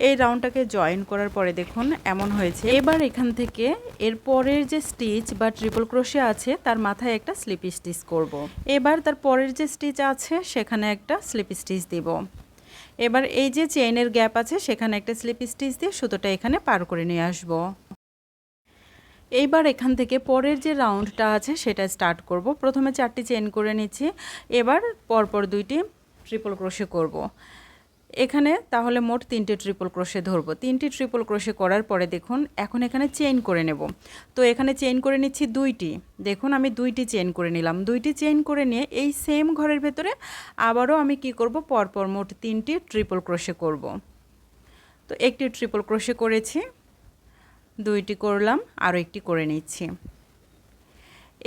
এই রাউন্ডটাকে জয়েন করার পরে দেখুন এমন হয়েছে। এবার এখান থেকে এর পরের যে স্টিচ বা ট্রিপল ক্রোশে আছে তার মাথায় একটা স্লিপ স্টিচ করব। এবার তার পরের যে স্টিচ আছে সেখানে একটা স্লিপ স্টিচ দেব। এবার এই যে চেইনের গ্যাপ আছে সেখানে একটা স্লিপ স্টিচ দিয়ে সুতোটা এখানে পার করে নিয়ে আসব। এইবার এখান থেকে পরের যে রাউন্ডটা আছে সেটা স্টার্ট করব। প্রথমে 4টি চেইন করে নিচ্ছি, এবার পরপর 2টি ট্রিপল ক্রোশে করব। এখানে তাহলে মোট 3টে ট্রিপল ক্রোশে ধরব। 3টি ট্রিপল ক্রোশে করার পরে দেখুন এখন এখানে চেইন করে নেব। তো এখানে চেইন করে নিচ্ছি 2টি। দেখুন আমি 2টি চেইন করে নিলাম। 2টি চেইন করে নিয়ে এই সেম ঘরের ভেতরে আবারও আমি কি করব, পরপর মোট 3টি ট্রিপল ক্রোশে করব। তো একটি ট্রিপল ক্রোশে করেছি, 2টি করলাম, আরও একটি করে নিচ্ছি।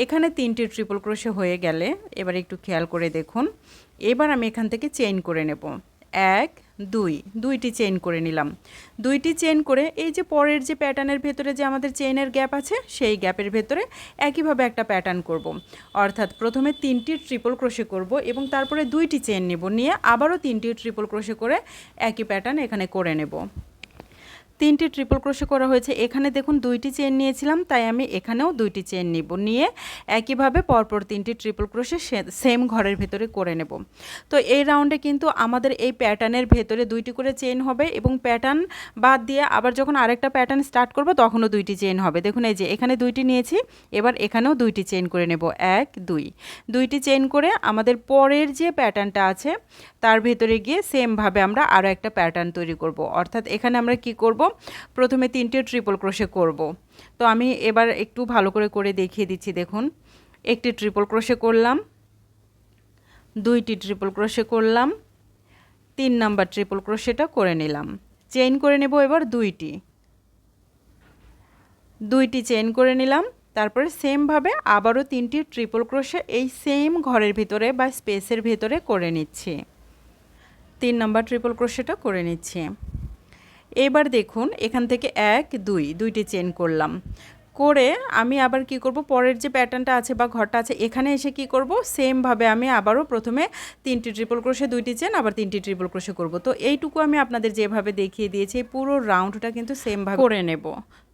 এখানে 3টি ট্রিপল ক্রোশে হয়ে গেলে এবার একটু খেয়াল করে দেখুন, এবার আমি এখান থেকে চেইন করে নেব। 1 2, 2টি চেইন করে নিলাম। 2টি চেইন করে এই যে পরের যে প্যাটার্নের ভেতরে যে আমাদের চেইনের গ্যাপ আছে সেই গ্যাপের ভেতরে একইভাবে একটা প্যাটার্ন করব। অর্থাৎ প্রথমে 3টি ট্রিপল ক্রোশে করব এবং তারপরে 2টি চেইন নেব, নিয়ে আবারও 3টি ট্রিপল ক্রোশে করে একই প্যাটার্ন এখানে করে নেব। 3টি ট্রিপল ক্রোশে করা হয়েছে। এখানে দেখুন 2টি চেইন নিয়েছিলাম, তাই আমি এখানেও 2টি চেইন নিব, নিয়ে একইভাবে পরপর 3টি ট্রিপল ক্রোশে সেম ঘরের ভেতরে করে নেব। তো এই রাউন্ডে কিন্তু আমাদের এই প্যাটার্নের ভেতরে 2টি করে চেইন হবে এবং প্যাটার্ন বাদ দিয়ে আবার যখন আরেকটা প্যাটার্ন স্টার্ট করব তখনও 2টি চেইন হবে। দেখুন এই যে এখানে 2টি নিয়েছি, এবার এখানেও 2টি চেইন করে নেব। 1 2, 2টি চেইন করে আমাদের পরের যে প্যাটার্নটা আছে তার ভেতরে গিয়ে সেমভাবে আমরা আরও একটা প্যাটার্ন তৈরি করব। অর্থাৎ এখানে আমরা কি করব, প্রথমে 3টে ট্রিপল ক্রোশে করব। তো আমি এবার একটু ভালো করে দেখিয়ে দিচ্ছি। দেখুন একটি ট্রিপল ক্রোশে করলাম, 2টি ট্রিপল ক্রোশে করলাম, 3 নাম্বার ট্রিপল ক্রোশেটা করে নিলাম। চেইন করে নেব এবার 2টি চেইন করে নিলাম, তারপরে সেমভাবে আবারও 3টি ট্রিপল ক্রোশে এই সেম ঘরের ভিতরে বা স্পেসের ভিতরে করে নিচ্ছি। 3 নাম্বার ট্রিপল ক্রোশেটা করে নিচ্ছি। এবার দেখুন এখান থেকে 1 2 দুইটি চেন করলাম, করে আমি আবার কি করব, পরের যে প্যাটার্নটা আছে বা ঘরটা আছে এখানে এসে কি করব, সেমভাবে আমি আবারও প্রথমে 3টি ট্রিপল ক্রোশে 2টি চেন আবার 3টি ট্রিপল ক্রোশে করব। তো এইটুকু আমি আপনাদের যেভাবে দেখিয়ে দিয়েছি পুরো রাউন্ডটা কিন্তু সেমভাবে করে নেব।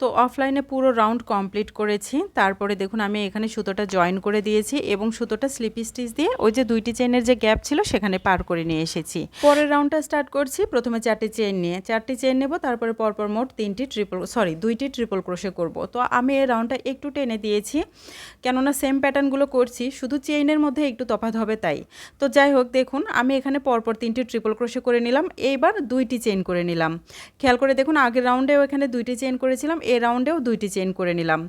তো অফলাইনে পুরো রাউন্ড কমপ্লিট করেছি। তারপরে দেখুন আমি এখানে সুতোটা জয়েন করে দিয়েছি এবং সুতোটা স্লিপ স্টিচ দিয়ে ওই যে 2টি চেনের যে গ্যাপ ছিল সেখানে পার করে নিয়ে এসেছি। পরের রাউন্ডটা স্টার্ট করছি। প্রথমে 4টি চেন নিয়ে 4টি চেন নেব, তারপরে পরপর মোট 2টি ট্রিপল ক্রোশে করব। তো আমি এই রাউন্ডটা একটু টেনে দিয়েছি, কেননা সেম প্যাটার্নগুলো করছি, শুধু চেইনের মধ্যে একটু তফাৎ হবে তাই। তো যাই হোক, দেখুন আমি এখানে পরপর 3টি ট্রিপল ক্রোশে করে নিলাম, এইবার 2টি চেন করে নিলাম। খেয়াল করে দেখুন আগের রাউন্ডেও এখানে 2টি চেন করেছিলাম, এই রাউন্ডেও 2টি চেন করে নিলাম।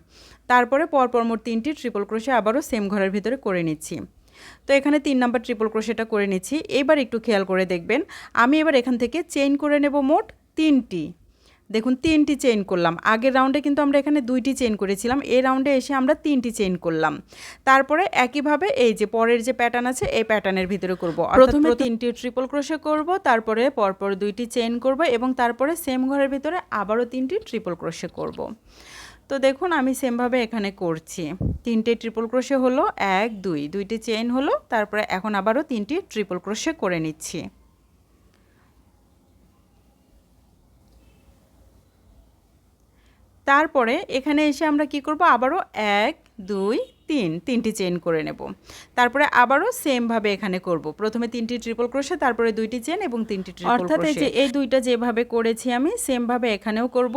তারপরে পরপর মোট 3টি ট্রিপল ক্রোশে আবারও সেম ঘরের ভিতরে করে নিচ্ছি। তো এখানে 3 নাম্বার ট্রিপল ক্রোশেটা করে নিচ্ছি। এবার একটু খেয়াল করে দেখবেন, আমি এবার এখান থেকে চেইন করে নেব মোট 3টি। দেখুন 3টি চেইন করলাম, আগের রাউন্ডে কিন্তু আমরা এখানে 2টি চেইন করেছিলাম, এই রাউন্ডে এসে আমরা 3টি চেইন করলাম। তারপরে একইভাবে এই যে পরের যে প্যাটার্ন আছে এই প্যাটার্নের ভিতরে করব। প্রথমে 3টি ট্রিপল ক্রোশে করব, তারপরে পরপর 2টি চেইন করব এবং তারপরে সেম ঘরের ভিতরে আবারও 3টি ট্রিপল ক্রোশে করব। তো দেখুন আমি সেমভাবে এখানে করছি। 3টে ট্রিপল ক্রোশে হলো, 1 2 2টি চেইন হলো, তারপরে এখন আবারও 3টি ট্রিপল ক্রোশে করে নিচ্ছি। তারপরে এখানে এসে আমরা কি করব, আবারও 1 2 3 3টি চেইন করে নেব। তারপরে আবারও সেমভাবে এখানে করব, প্রথমে 3টি ট্রিপল ক্রোশে, তারপরে 2টি চেইন এবং 3টি ট্রিপল ক্রোশে। অর্থাৎ এই যে এই দুইটা যেভাবে করেছি আমি সেমভাবে এখানেও করব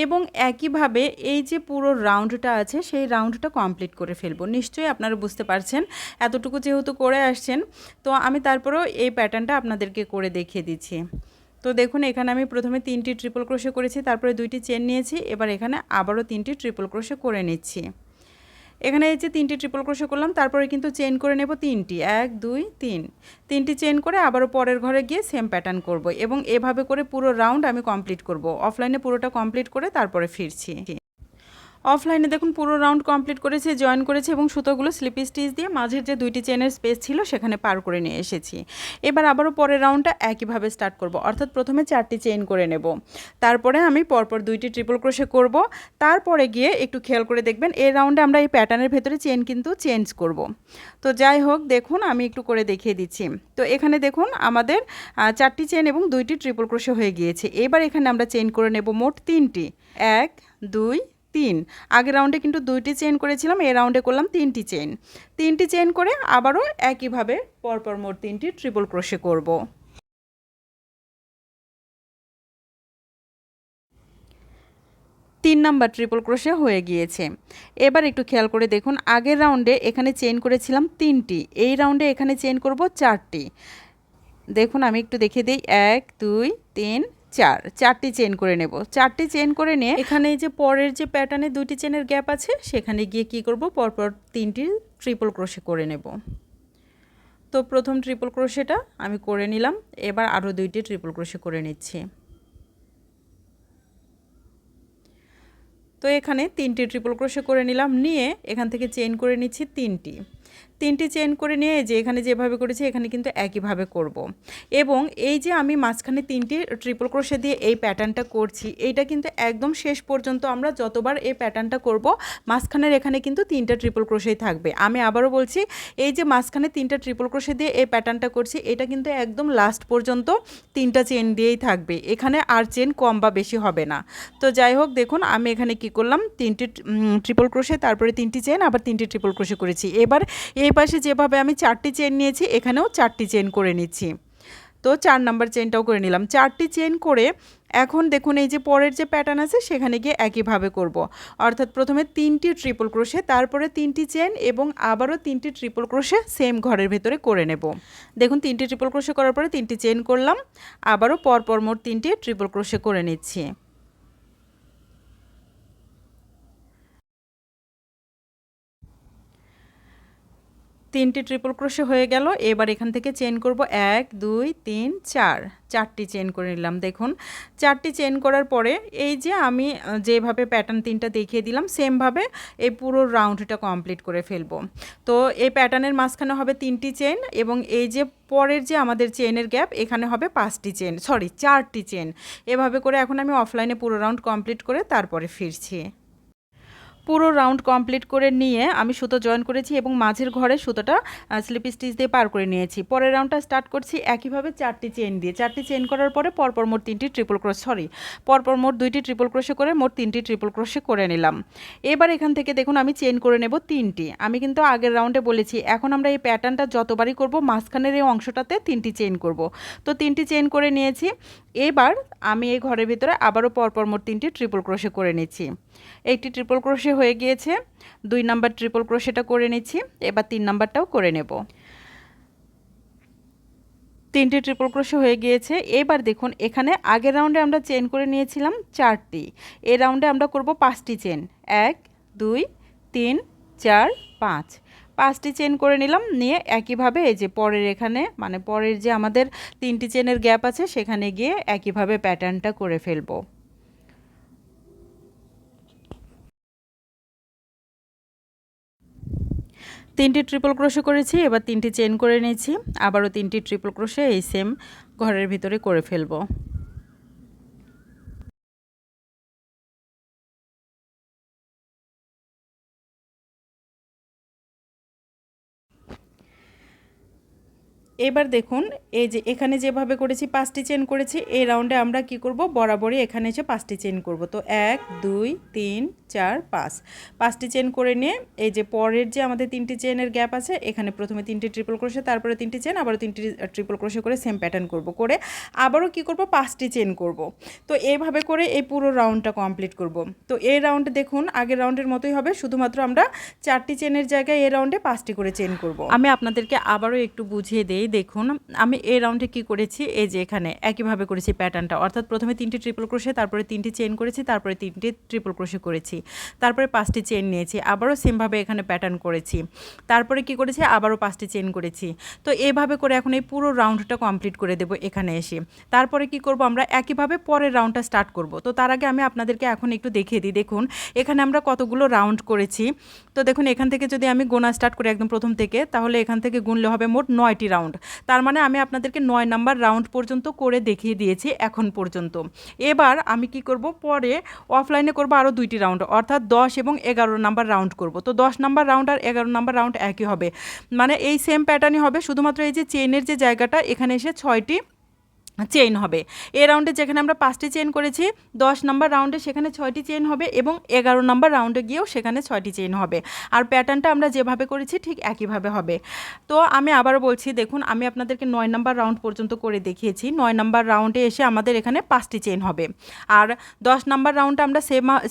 এবং একইভাবে এই যে পুরো রাউন্ডটা আছে সেই রাউন্ডটা কমপ্লিট করে ফেলব। নিশ্চয়ই আপনারা বুঝতে পারছেন, এতটুকু যেহেতু করে আসছেন। তো আমি তারপরেও এই প্যাটার্নটা আপনাদেরকে করে দেখিয়ে দিচ্ছি। তো দেখুন এখানে আমি প্রথমে 3টি ট্রিপল ক্রোশে করেছি, তারপরে 2টি চেন নিয়েছি, এবার এখানে আবারও 3টি ট্রিপল ক্রোশে করে নিচ্ছি। এখানে এই যে 3টি ট্রিপল ক্রোশে করলাম, তারপরে কিন্তু চেন করে নেব 3টি, 1 2 3 3টি চেন করে আবারও পরের ঘরে গিয়ে সেম প্যাটার্ন করব এবং এভাবে করে পুরো রাউন্ড আমি কমপ্লিট করব। অফলাইনে পুরোটা কমপ্লিট করে তারপরে ফিরছি। অফলাইনে দেখুন পুরো রাউন্ড কমপ্লিট করেছি, জয়েন করেছি এবং সুতোগুলো স্লিপ স্টিচ দিয়ে মাঝের যে 2টি চেনের স্পেস ছিল সেখানে পার করে নিয়ে এসেছি। এবার আবারও পরের রাউন্ডটা একইভাবে স্টার্ট করব, অর্থাৎ প্রথমে 4টি চেইন করে নেব, তারপরে আমি পরপর 2টি ট্রিপল ক্রোশে করব। তারপরে গিয়ে একটু খেয়াল করে দেখবেন এই রাউন্ডে আমরা এই প্যাটার্নের ভেতরে চেন কিন্তু চেঞ্জ করব। তো যাই হোক, দেখুন আমি একটু করে দেখিয়ে দিচ্ছি। তো এখানে দেখুন আমাদের 4টি চেন এবং 2টি ট্রিপল ক্রোশে হয়ে গিয়েছে। এবার এখানে আমরা চেন করে নেব মোট 3টি, 1 2 3। আগের রাউন্ডে কিন্তু 2টি চেইন করেছিলাম, এই রাউন্ডে করলাম 3টি চেইন। 3টি চেইন করে আবারও একইভাবে পরপর মোট 3টি ট্রিপল ক্রোশে করব। 3 নাম্বার ট্রিপল ক্রোশে হয়ে গিয়েছে। এবার একটু খেয়াল করে দেখুন আগের রাউন্ডে এখানে চেইন করেছিলাম 3টি, এই রাউন্ডে এখানে চেইন করব 4টি। দেখুন আমি একটু দেখিয়ে দিই, 1 2 3 4 4টি চেন করে নেব। 4টি চেন করে নিয়ে এখানে এই যে পরের যে প্যাটার্নে 2টি চেনের গ্যাপ আছে সেখানে গিয়ে কি করব, পরপর 3টি ট্রিপল ক্রোশে করে নেব। তো প্রথম ট্রিপল ক্রোশেটা আমি করে নিলাম, এবার আরও 2টি ট্রিপল ক্রোশে করে নিচ্ছি। তো এখানে 3টি ট্রিপল ক্রোশে করে নিলাম, নিয়ে এখান থেকে চেন করে নিচ্ছি 3টি চেন করে নিয়ে যে এখানে যেভাবে করেছি এখানে কিন্তু একইভাবে করব। এবং এই যে আমি মাঝখানে 3টি ট্রিপল ক্রোশে দিয়ে এই প্যাটার্নটা করছি, এইটা কিন্তু একদম শেষ পর্যন্ত আমরা যতবার এই প্যাটার্নটা করব মাঝখানের এখানে কিন্তু 3টা ট্রিপল ক্রোশেই থাকবে। আমি আবারও বলছি, এই যে মাঝখানে 3টা ট্রিপল ক্রোশে দিয়ে এই প্যাটার্নটা করছি এটা কিন্তু একদম লাস্ট পর্যন্ত 3টা চেন দিয়েই থাকবে, এখানে আর চেন কম বা বেশি হবে না। তো যাই হোক, দেখুন আমি এখানে কি করলাম, 3টি ট্রিপল ক্রোশে, তারপরে 3টি চেন, আবার 3টি ট্রিপল ক্রোশে করেছি। এবার এই পাশে যেভাবে আমি 4টি চেন নিয়েছি এখানেও 4টি চেন করে নিচ্ছি। তো 4 নাম্বার চেনটাও করে নিলাম। 4টি চেন করে এখন দেখুন এই যে পরের যে প্যাটার্ন আছে সেখানে গিয়ে একইভাবে করব, অর্থাৎ প্রথমে 3টি ট্রিপল ক্রোশে, তারপরে 3টি চেন এবং আবারও 3টি ট্রিপল ক্রোশে সেম ঘরের ভেতরে করে নেব। দেখুন 3টি ট্রিপল ক্রোশে করার পরে 3টি চেন করলাম, আবারও পরপর মোট 3টি ট্রিপল ক্রোশে করে নিচ্ছি। 3টি ট্রিপল ক্রোশে হয়ে গেল। এবার এখান থেকে চেন করব 1 2 3 4, 4টি চেন করে নিলাম। দেখুন 4টি চেন করার পরে এই যে আমি যেভাবে প্যাটার্ন 3টা দেখিয়ে দিলাম সেমভাবে এই পুরো রাউন্ডটা কমপ্লিট করে ফেলবো। তো এই প্যাটার্নের মাঝখানে হবে 3টি চেন এবং এই যে পরের যে আমাদের চেনের গ্যাপ এখানে হবে 5টি চেন, সরি 4টি চেন। এভাবে করে এখন আমি অফলাইনে পুরো রাউন্ড কমপ্লিট করে তারপরে ফিরছি। পুরো রাউন্ড কমপ্লিট করে নিয়ে আমি সুতো জয়েন করেছি এবং মাঝের ঘরে সুতোটা স্লিপ স্টিচ দিয়ে পার করে নিয়েছি। পরের রাউন্ডটা স্টার্ট করছি একইভাবে 4টি চেন দিয়ে। 4টি চেন করার পরে পরপর মোট 3টি ট্রিপল ক্রোশ, পরপর মোট 2টি ট্রিপল ক্রোশে করে মোট 3টি ট্রিপল ক্রোশে করে নিলাম। এবার এখান থেকে দেখুন আমি চেন করে নেব 3টি। আমি কিন্তু আগের রাউন্ডে বলেছি এখন আমরা এই প্যাটার্নটা যতবারই করব মাঝখানের এই অংশটাতে 3টি চেন করব। তো 3টি চেন করে নিয়েছি। এবার আমি এই ঘরের ভিতরে আবারও পরপর মোট 3টি ট্রিপল ক্রোশে করে নিচ্ছি। একটি ট্রিপল ক্রোশে হয়ে গিয়েছে, 2 নাম্বার ট্রিপল ক্রোশেটা করে নিচ্ছি। এবার 3 নাম্বারটাও করে নেব। 3টি ট্রিপল ক্রোশে হয়ে গিয়েছে। এবার দেখুন এখানে আগের রাউন্ডে আমরা চেন করে নিয়েছিলাম 4টি, এই রাউন্ডে আমরা করব 5টি চেন। 1 2 3 4 5, 5টি চেন করে নিলাম। নিয়ে একইভাবে এই যে পরের এখানে মানে পরের যে আমাদের 3টি চেনের গ্যাপ আছে সেখানে গিয়ে একইভাবে প্যাটার্নটা করে ফেলবো। 3টি ট্রিপল ক্রোশে করেছি। এবার 3টি চেন করে নিয়েছি, আবারও 3টি ট্রিপল ক্রোশে এই সেম ঘরের ভিতরে করে ফেলবো। এবার দেখুন এই যে এখানে যেভাবে করেছি 5টি চেন করেছি, এই রাউন্ডে আমরা কি করব বরাবরই এখানে এসে 5টি চেন করব। তো 1 2 3 4 5, 5টি চেন করে নিয়ে এই যে পরের যে আমাদের 3টি চেনের গ্যাপ আছে এখানে প্রথমে 3টি ট্রিপল ক্রোশে, তারপরে 3টি চেন, আবারও 3টি ট্রিপল ক্রোশে করে সেম প্যাটার্ন করব। করে আবারও কি করব 5টি চেন করব। তো এইভাবে করে এই পুরো রাউন্ডটা কমপ্লিট করব। তো এই রাউন্ডে দেখুন আগের রাউন্ডের মতোই হবে, শুধুমাত্র আমরা 4টি চেনের জায়গায় এই রাউন্ডে 5টি করে চেন করব। আমি আপনাদেরকে আবারও একটু বুঝিয়ে দেই। দেখুন আমি এই রাউন্ডে কি করেছি, এই যে এখানে একইভাবে করেছি প্যাটার্নটা, অর্থাৎ প্রথমে 3টি ট্রিপল ক্রোশে, তারপরে 3টি চেন করেছি, তারপরে 3টি ট্রিপল ক্রোশে করেছি, তারপরে 5টি চেন নিয়েছি, আবারও সেমভাবে এখানে প্যাটার্ন করেছি, তারপরে কি করেছি আবারও 5টি চেন করেছি। তো এইভাবে করে এখন এই পুরো রাউন্ডটা কমপ্লিট করে দেব এখানে এসে। তারপরে কি করব আমরা একইভাবে পরের রাউন্ডটা স্টার্ট করব। তো তার আগে আমি আপনাদেরকে এখন একটু দেখিয়ে দিই। দেখুন এখানে আমরা কতগুলো রাউন্ড করেছি। তো দেখুন এখান থেকে যদি আমি গোনা স্টার্ট করি একদম প্রথম থেকে, তাহলে এখান থেকে গুনলে হবে মোট 9টি রাউন্ড। তার মানে আমি আপনাদেরকে 9 নাম্বার রাউন্ড পর্যন্ত করে দেখিয়ে দিয়েছি এখন পর্যন্ত। এবার আমি কি করব পরে অফলাইনে করব আরও 2টি রাউন্ড, অর্থাৎ 10 এবং 11 নাম্বার রাউন্ড করব। তো 10 নাম্বার রাউন্ড আর 11 নাম্বার রাউন্ড একই হবে, মানে এই সেম প্যাটার্নই হবে, শুধুমাত্র এই যে চেইনের যে জায়গাটা এখানে এসে 6টি চেইন হবে। এই রাউন্ডে যেখানে আমরা 5টি চেইন করেছি 10 নাম্বার রাউন্ডে সেখানে 6টি চেইন হবে এবং 11 নাম্বার রাউন্ডে গিয়েও সেখানে 6টি চেইন হবে। আর প্যাটার্নটা আমরা যেভাবে করেছি ঠিক একইভাবে হবে। তো আমি আবারও বলছি, দেখুন আমি আপনাদেরকে 9 নাম্বার রাউন্ড পর্যন্ত করে দেখিয়েছি। 9 নাম্বার রাউন্ডে এসে আমাদের এখানে 5টি চেইন হবে। আর 10 নাম্বার রাউন্ডে আমরা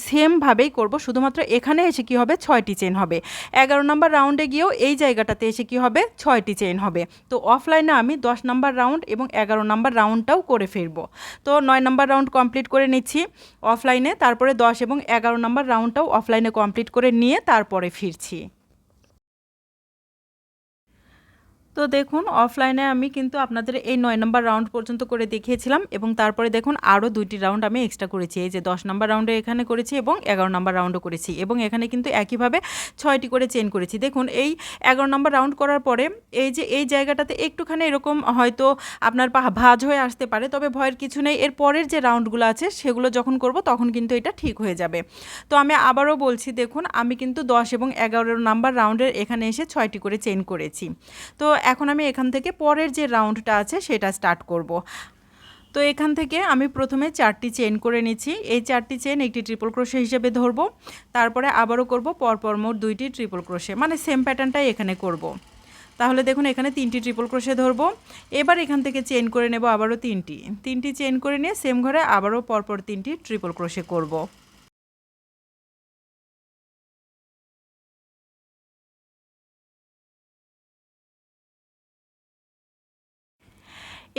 সেমভাবেই করব, শুধুমাত্র এখানে এসে কি হবে 6টি চেইন হবে। 11 নাম্বার রাউন্ডে গিয়েও এই জায়গাটাতে এসে কি হবে 6টি চেইন হবে। তো অফলাইনে আমি 10 নাম্বার রাউন্ড এবং 11 নাম্বার রাউন্ডটাও করে ফিরবো। তো 9 নাম্বার রাউন্ড কমপ্লিট করে নিচ্ছি অফলাইনে, তারপরে 10 এবং 11 নাম্বার রাউন্ডটাও অফলাইনে কমপ্লিট করে নিয়ে তারপরে ফিরছি। তো দেখুন অফলাইনে আমি কিন্তু আপনাদের এই 9 নাম্বার রাউন্ড পর্যন্ত করে দেখিয়েছিলাম এবং তারপরে দেখুন আরও 2টি রাউন্ড আমি এক্সট্রা করেছি। এই যে 10 নাম্বার রাউন্ডে এখানে করেছি এবং 11 নাম্বার রাউন্ডও করেছি এবং এখানে কিন্তু একইভাবে 6টি করে চেন করেছি। দেখুন এই 11 নাম্বার রাউন্ড করার পরে এই যে এই জায়গাটাতে একটুখানি এরকম হয়তো আপনার ভাঁজ হয়ে আসতে পারে, তবে ভয়ের কিছু নেই। এর পরের যে রাউন্ডগুলো আছে সেগুলো যখন করব তখন কিন্তু এটা ঠিক হয়ে যাবে। তো আমি আবারও বলছি, দেখুন আমি কিন্তু 10 এবং 11 নাম্বার রাউন্ডের এখানে এসে 6টি করে চেন করেছি। তো এখন আমি এখান থেকে পরের যে রাউন্ডটা আছে সেটা স্টার্ট করব। তো এখান থেকে আমি প্রথমে 4টি চেন করে নিচ্ছি। এই 4টি চেন একটি ট্রিপল ক্রোশে হিসেবে ধরব, তারপরে আবারও করব পরপর মোট 2টি ট্রিপল ক্রোশে, মানে সেম প্যাটার্নটাই এখানে করব। তাহলে দেখুন এখানে 3টি ট্রিপল ক্রোশে ধরব। এবার এখান থেকে চেন করে নেব আবারও 3টি চেন করে নিয়ে সেম ঘরে আবারও পরপর 3টি ট্রিপল ক্রোশে করব।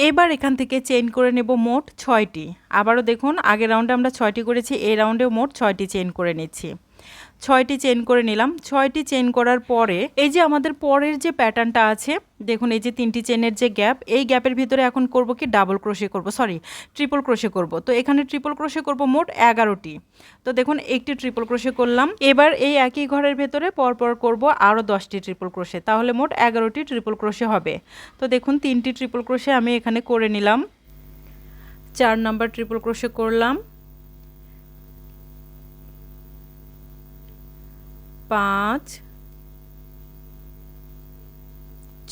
এবার এখান থেকে চেইন করে নেব মোট 6টি। আবারও দেখুন আগের রাউন্ডে আমরা 6টি করেছি, এই রাউন্ডেও মোট 6টি চেইন করে নিচ্ছি। 6টি চেইন করে নিলাম। 6টি চেইন করার পরে এই যে আমাদের পরের যে প্যাটার্নটা আছে, দেখুন এই যে 3টি চেইনের যে গ্যাপ, এই গ্যাপের ভিতরে এখন করব কি ডাবল ক্রোশে করব, সরি ট্রিপল ক্রোশে করব। তো এখানে ট্রিপল ক্রোশে করব মোট 11টি। তো দেখুন একটি ট্রিপল ক্রোশে করলাম। এবার এই একই ঘরের ভেতরে পরপর করব আরও 10টি ট্রিপল ক্রোশে, তাহলে মোট 11টি ট্রিপল ক্রোশে হবে। তো দেখুন 3টি ট্রিপল ক্রোশে আমি এখানে করে নিলাম। 4 নাম্বার ট্রিপল ক্রোশে করলাম, 5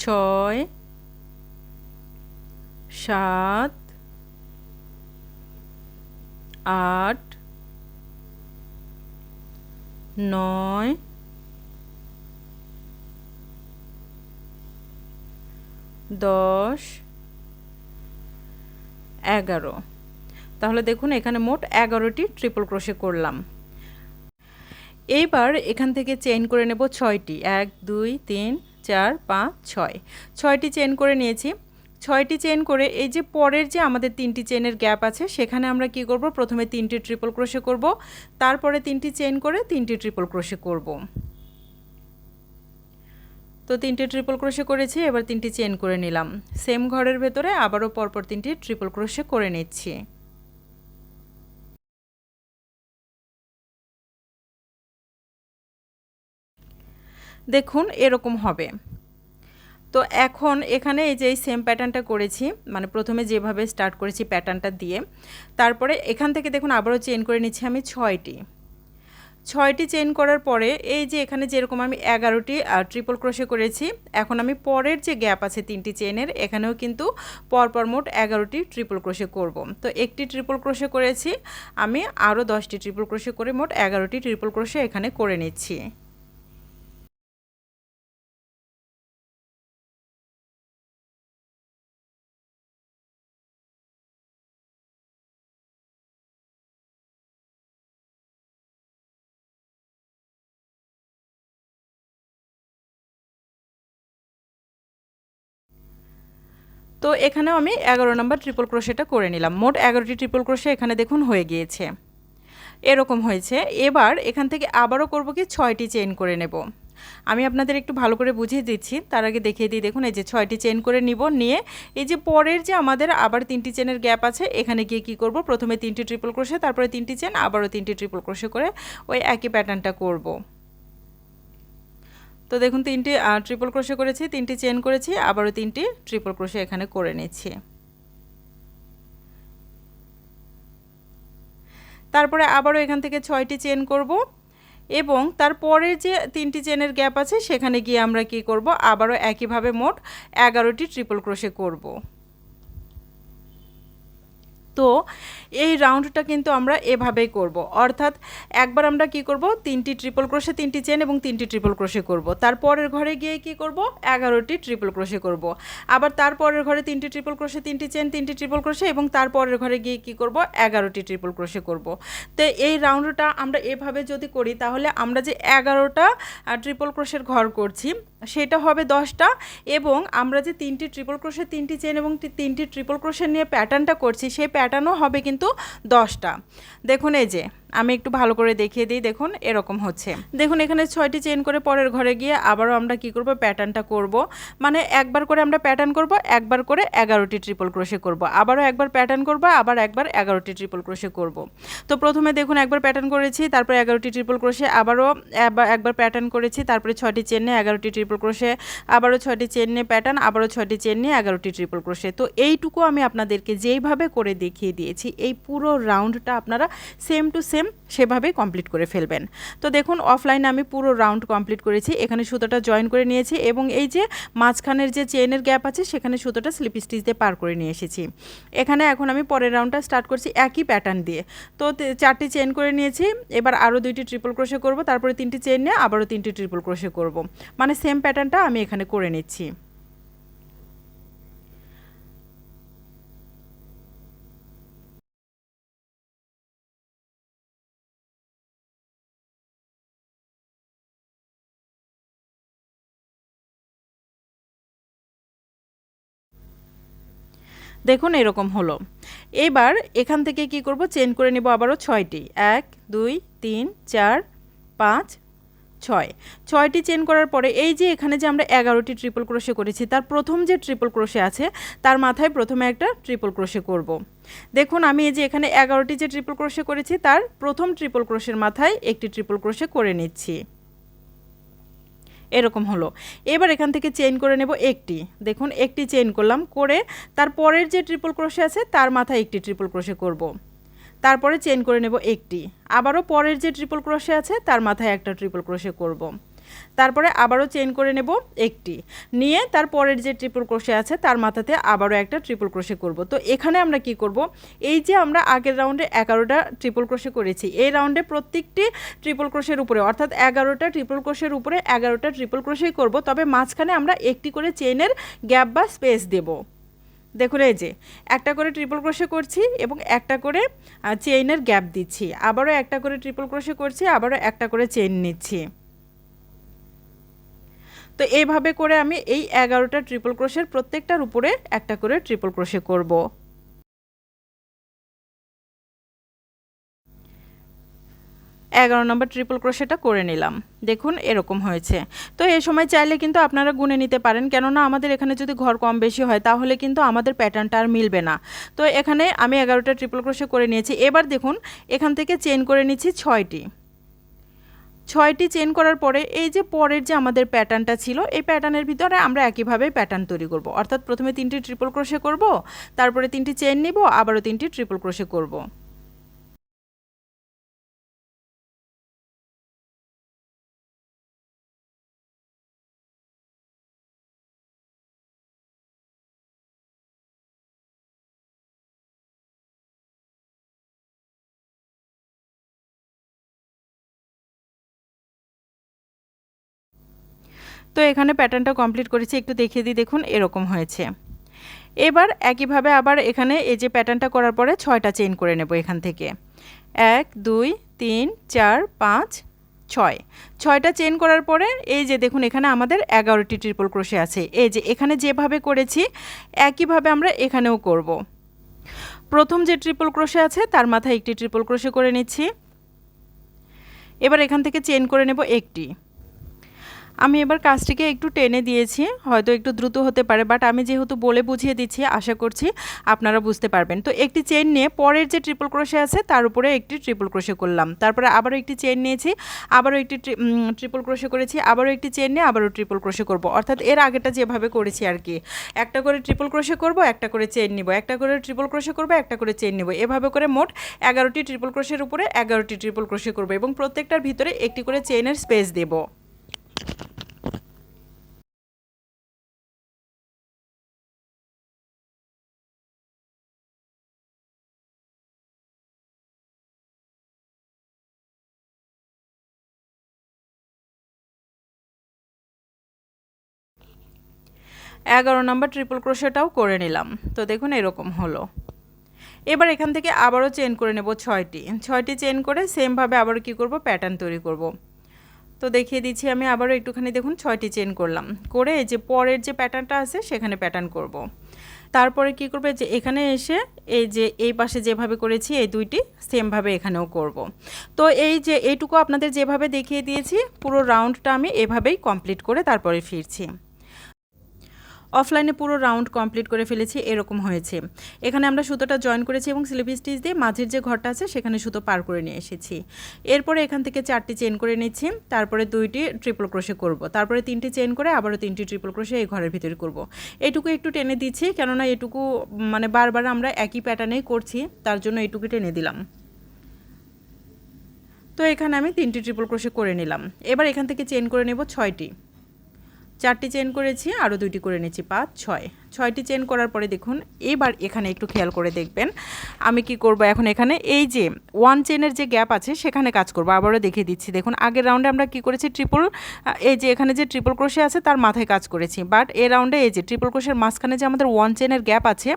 6 7 8 9 10 11। তাহলে দেখুন এখানে মোট 11টি ট্রিপল ক্রোশে করলাম। এইবার এখান থেকে চেইন করে নেব 6টি, 1 2 3 4 5 6, 6টি চেইন করে নিয়েছি। 6টি চেইন করে এই যে পরের যে আমাদের 3টি চেইনের গ্যাপ আছে সেখানে আমরা কি করব, প্রথমে 3টি ট্রিপল ক্রোশে করব, তারপরে 3টি চেইন করে 3টি ট্রিপল ক্রোশে করব। তো 3টি ট্রিপল ক্রোশে করেছি, এবার 3টি চেইন করে নিলাম। সেম ঘরের ভেতরে আবারও পরপর 3টি ট্রিপল ক্রোশে করে নিচ্ছি। দেখুন এরকম হবে। তো এখন এখানে এই যে এই সেম প্যাটার্নটা করেছি, মানে প্রথমে যেভাবে স্টার্ট করেছি প্যাটার্নটা দিয়ে, তারপরে এখান থেকে দেখুন আবারও চেইন করে নিচ্ছি আমি 6টি চেইন করার পরে এই যে এখানে যেরকম আমি 11টি ট্রিপল ক্রোশে করেছি, এখন আমি পরের যে গ্যাপ আছে 3টি চেইনের এখানেও কিন্তু পরপর মোট 11টি ট্রিপল ক্রোশে করব। তো একটি ট্রিপল ক্রোশে করেছি, আমি আরও 10টি ট্রিপল ক্রোশে করে মোট 11টি ট্রিপল ক্রোশে এখানে করে নিচ্ছি। তো এখানেও আমি 11 নম্বর ট্রিপল ক্রোশেটা করে নিলাম। মোট 11টি ট্রিপল ক্রোশে এখানে দেখুন হয়ে গিয়েছে, এরকম হয়েছে। এবার এখান থেকে আবারও করব কি 6টি চেইন করে নেব। আমি আপনাদের একটু ভালো করে বুঝিয়ে দিচ্ছি, তার আগে দেখিয়ে দিই। দেখুন এই যে 6টি চেইন করে নিব, নিয়ে এই যে পরের যে আমাদের আবার 3টি চেইনের গ্যাপ আছে এখানে গিয়ে কি করব, প্রথমে 3টি ট্রিপল ক্রোশে, তারপরে 3টি চেইন, আবারও 3টি ট্রিপল ক্রোশে করে ওই একই প্যাটার্নটা করব। তো দেখুন 3টি ট্রিপল ক্রোশে করেছি, 3টি চেইন করেছি, আবারও 3টি ট্রিপল ক্রোশে এখানে করে নিচ্ছি। তারপরে আবারও এখান থেকে 6টি চেইন করব এবং তারপরের যে 3টি চেইনের গ্যাপ আছে সেখানে গিয়ে আমরা কি করব, আবারও একইভাবে মোট 11টি ট্রিপল ক্রোশে করব। তো এই রাউন্ডটা কিন্তু আমরা এভাবেই করব, অর্থাৎ একবার আমরা কি করব, 3টি ট্রিপল ক্রোশে, 3টি চেন এবং 3টি ট্রিপল ক্রোশে করব। তারপরের ঘরে গিয়ে কি করব, 11টি ট্রিপল ক্রোশে করব। আবার তারপরের ঘরে 3টি ট্রিপল ক্রোশে, 3টি চেন, 3টি ট্রিপল ক্রোশে এবং তারপরের ঘরে গিয়ে কি করব, 11টি ট্রিপল ক্রোশে করব। তো এই রাউন্ডটা আমরা এভাবে যদি করি তাহলে আমরা যে 11টা ট্রিপল ক্রোশের ঘর করছি সেটা হবে 10টা, এবং আমরা যে 3টি ট্রিপল ক্রোশে, 3টি চেন এবং 3টি ট্রিপল ক্রোশে নিয়ে প্যাটার্নটা করছি সেই প্যাটার্নও হবে কিন্তু 10টা। দেখুন এই যে আমি একটু ভালো করে দেখিয়ে দিই, দেখুন এরকম হচ্ছে। দেখুন এখানে 6টি চেন করে পরের ঘরে গিয়ে আবারও আমরা কি করব, প্যাটার্নটা করব। মানে একবার করে আমরা প্যাটার্ন করব, একবার করে 11টি ট্রিপল ক্রোশে করব, আবারও একবার প্যাটার্ন করব, আবার একবার 11টি ট্রিপল ক্রোশে করব। তো প্রথমে দেখুন একবার প্যাটার্ন করেছি, তারপরে 11টি ট্রিপল ক্রোশে, আবারও একবার প্যাটার্ন করেছি, তারপরে 6টি চেন নিয়ে 11টি ট্রিপল ক্রোশে, আবারও 6টি চেন নিয়ে প্যাটার্ন, আবারও 6টি চেন নিয়ে 11টি ট্রিপল ক্রোশে। তো এইটুকু আমি আপনাদেরকে যেইভাবে করে দেখিয়ে দিয়েছি এই পুরো রাউন্ডটা আপনারা সেম টু সেম সেভাবেই কমপ্লিট করে ফেলবেন। তো দেখুন অফলাইনে আমি পুরো রাউন্ড কমপ্লিট করেছি, এখানে সুতোটা জয়েন করে নিয়েছি এবং এই যে মাঝখানের যে চেনের গ্যাপ আছে সেখানে সুতোটা স্লিপ স্টিচ দিয়ে পার করে নিয়ে এসেছি। এখানে এখন আমি পরের রাউন্ডটা স্টার্ট করছি একই প্যাটার্ন দিয়ে। তো 4টি চেন করে নিয়েছি, এবার আরও 2টি ট্রিপল ক্রোশে করব, তারপরে 3টি চেন নিয়ে আবারও 3টি ট্রিপল ক্রোশে করব। মানে সেম প্যাটার্নটা আমি এখানে করে নিচ্ছি। দেখুন এরকম হলো। এবার এখান থেকে কি করব, চেন করে নেব আবারও 6টি, 1 2 3 4 5 6 6টি চেন করার পরে এই যে এখানে যে আমরা 11টি ট্রিপল ক্রোশে করেছি তার প্রথম যে ট্রিপল ক্রোশে আছে তার মাথায় প্রথমে একটা ট্রিপল ক্রোশে করব। দেখুন আমি এই যে এখানে 11টি যে ট্রিপল ক্রোশে করেছি তার প্রথম ট্রিপল ক্রোশের মাথায় একটি ট্রিপল ক্রোশে করে নিচ্ছি। এরকম হলো। এবার এখান থেকে চেইন করে নেব একটি। দেখুন একটি চেইন করলাম, করে তারপরের যে ট্রিপল ক্রোশে আছে তার মাথায় একটি ট্রিপল ক্রোশে করব। তারপরে চেইন করে নেব একটি, আবারও পরের যে ট্রিপল ক্রোশে আছে তার মাথায় একটা ট্রিপল ক্রোশে করব। তারপরে আবারও চেইন করে নেব একটি, নিয়ে তারপরের যে ট্রিপল ক্রোশে আছে তার মাথাতে আবারও একটা ট্রিপল ক্রোশে করব। তো এখানে আমরা কি করব, এই যে আমরা আগের রাউন্ডে 11টা ট্রিপল ক্রোশে করেছি, এই রাউন্ডে প্রত্যেকটি ট্রিপল ক্রোশের উপরে অর্থাৎ 11টা ট্রিপল ক্রোশের উপরে 11টা ট্রিপল ক্রোশেই করব, তবে মাঝখানে আমরা একটি করে চেইনের গ্যাপ বা স্পেস দেব। দেখুন এই যে একটা করে ট্রিপল ক্রোশে করছি এবং একটা করে চেইনের গ্যাপ দিচ্ছি, আবারও একটা করে ট্রিপল ক্রোশে করছি, আবারও একটা করে চেইন নিচ্ছি। তো এইভাবে করে আমি এই 11টা ট্রিপল ক্রোশের প্রত্যেকটার উপরে একটা করে ট্রিপল ক্রোশে করব। 11 নম্বর ট্রিপল ক্রোশেটা করে নিলাম। দেখুন এরকম হয়েছে। তো এই সময় চাইলে কিন্তু আপনারা গুনে নিতে পারেন, কেননা আমাদের এখানে যদি ঘর কম বেশি হয় তাহলে কিন্তু আমাদের প্যাটার্নটা আর মিলবে না। তো এখানে আমি 11টা ট্রিপল ক্রোশে করে নিয়েছি। এবার দেখুন এখান থেকে চেইন করে নিচ্ছি 6টি চেইন করার পরে এই যে পরের যে আমাদের প্যাটার্নটা ছিল এই প্যাটার্নের ভিতরে আমরা একইভাবে প্যাটার্ন তৈরি করব। অর্থাৎ প্রথমে 3টি ট্রিপল ক্রোশে করব, তারপরে 3টি চেইন নিব, আবারও 3টি ট্রিপল ক্রোশে করব। তো এখানে প্যাটার্নটা কমপ্লিট করেছি, একটু দেখিয়ে দিই। দেখুন এরকম হয়েছে। এবার একইভাবে আবার এখানে এই যে প্যাটার্নটা করার পরে 6টা চেইন করে নেব এখান থেকে। 1 2 3 4 5 6 6টা চেইন করার পরে এই যে দেখুন এখানে আমাদের 11টি ট্রিপল ক্রোশে আছে। এই যে এখানে যেভাবে করেছি একইভাবে আমরা এখানেও করব। প্রথম যে ট্রিপল ক্রোশে আছে তার মাথায় একটি ট্রিপল ক্রোশে করে নিচ্ছি। এবার এখান থেকে চেইন করে নেব একটি। আমি এবার কাজটিকে একটু টেনে দিয়েছি, হয়তো একটু দ্রুত হতে পারে, বাট আমি যেহেতু বলে বুঝিয়ে দিচ্ছি আশা করছি আপনারা বুঝতে পারবেন। তো একটি চেইন নিয়ে পরের যে ট্রিপল ক্রোশে আছে তার উপরে একটি ট্রিপল ক্রোশে করলাম, তারপরে আবারও একটি চেইন নিয়েছি, আবারও একটি ট্রিপল ক্রোশে করেছি, আবারও একটি চেইন নিয়ে আবারও ট্রিপল ক্রোশে করব। অর্থাৎ এর আগেটা যেভাবে করেছি আর কি, একটা করে ট্রিপল ক্রোশে করব, একটা করে চেইন নিব, একটা করে ট্রিপল ক্রোশে করব, একটা করে চেইন নিব, এভাবে করে মোট 11টি ট্রিপল ক্রোশের উপরে 11টি ট্রিপল ক্রোশে করব এবং প্রত্যেকটার ভিতরে একটি করে চেইনের স্পেস দেব। এগারো নম্বর ট্রিপল ক্রোশেটাও করে নিলাম। তো দেখুন এরকম হলো। এবার এখান থেকে আবারও চেইন করে নেব 6টি চেইন করে সেমভাবে আবারও কী করব, প্যাটার্ন তৈরি করব। তো দেখিয়ে দিচ্ছি আমি আবারও একটুখানি। দেখুন 6টি চেইন করলাম, করে এই যে পরের যে প্যাটার্নটা আছে সেখানে প্যাটার্ন করব। তারপরে কি করবে, যে এখানে এসে এই যে এই পাশে যেভাবে করেছি এই দুইটি সেমভাবে এখানেও করব। তো এই যে এইটুকু আপনাদের যেভাবে দেখিয়ে দিয়েছি পুরো রাউন্ডটা আমি এভাবেই কমপ্লিট করে তারপরে ফিরছি। অফলাইনে পুরো রাউন্ড কমপ্লিট করে ফেলেছি, এরকম হয়েছে। এখানে আমরা সুতোটা জয়েন করেছি এবং স্লিপ স্টিচ দিয়ে মাঝের যে ঘরটা আছে সেখানে সুতো পার করে নিয়ে এসেছি। এরপরে এখান থেকে 4টি চেইন করে নিচ্ছি, তারপরে 2টি ট্রিপল ক্রোশে করব, তারপরে 3টি চেইন করে আবারও 3টি ট্রিপল ক্রোশে এই ঘরের ভিতরে করব। এইটুকু একটু টেনে দিচ্ছি, কেননা এটুকু মানে বারবার আমরা একই প্যাটার্নেই করছি, তার জন্য এইটুকু টেনে দিলাম। তো এখানে আমি 3টি ট্রিপল ক্রোশে করে নিলাম। এবার এখান থেকে চেইন করে নেব 6টি। 4টি চেইন করেছি, আরও 2টি করে নিচ্ছি, 5 6টি চেইন করার পরে দেখুন এবার এখানে একটু খেয়াল করে দেখবেন আমি কি করব। এখন এখানে এই যে 1 চেইনের যে গ্যাপ আছে সেখানে কাজ করব। আবারও দেখিয়ে দিচ্ছি। দেখুন আগের রাউন্ডে আমরা কি করেছি, এই যে এখানে যে ট্রিপল ক্রোশে আছে তার মাথায় কাজ করেছি, বাট এই রাউন্ডে এই যে ট্রিপল ক্রোশের মাঝখানে যে আমাদের 1 চেইনের গ্যাপ আছে,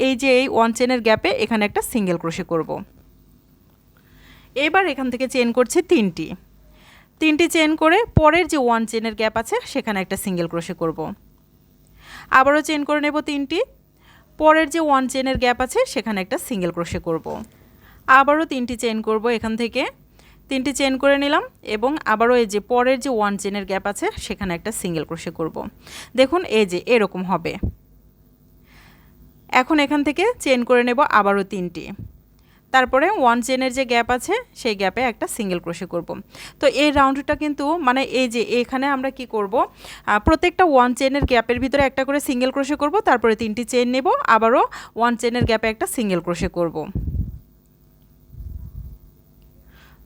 এই যে এই 1 চেইনের গ্যাপে এখানে একটা সিঙ্গেল ক্রোশে করব। এবার এখান থেকে চেইন করছি 3টি চেইন করে পরের যে 1 চেইনের গ্যাপ আছে সেখানে একটা সিঙ্গেল ক্রোশে করব। আবারও চেইন করে নেব 3টি, পরের যে 1 চেইনের গ্যাপ আছে সেখানে একটা সিঙ্গেল ক্রোশে করব। আবারও 3টি চেইন করব এখান থেকে, তিনটি চেন করে নিলাম এবং আবারও এই যে পরের যে 1 চেনের গ্যাপ আছে সেখানে একটা সিঙ্গেল ক্রোশে করব। দেখুন এই যে এরকম হবে। এখন এখান থেকে চেন করে নেব আবারও 3টি, তারপরে 1 চেনের যে গ্যাপ আছে সেই গ্যাপে একটা সিঙ্গেল ক্রোশে করব। তো এই রাউন্ডটা কিন্তু মানে এই যে এখানে আমরা কি করব, প্রত্যেকটা 1 চেনের গ্যাপের ভিতরে একটা করে সিঙ্গেল ক্রোশে করব, তারপরে 3টি চেন নেব, আবারও 1 চেনের গ্যাপে একটা সিঙ্গেল ক্রোশে করব।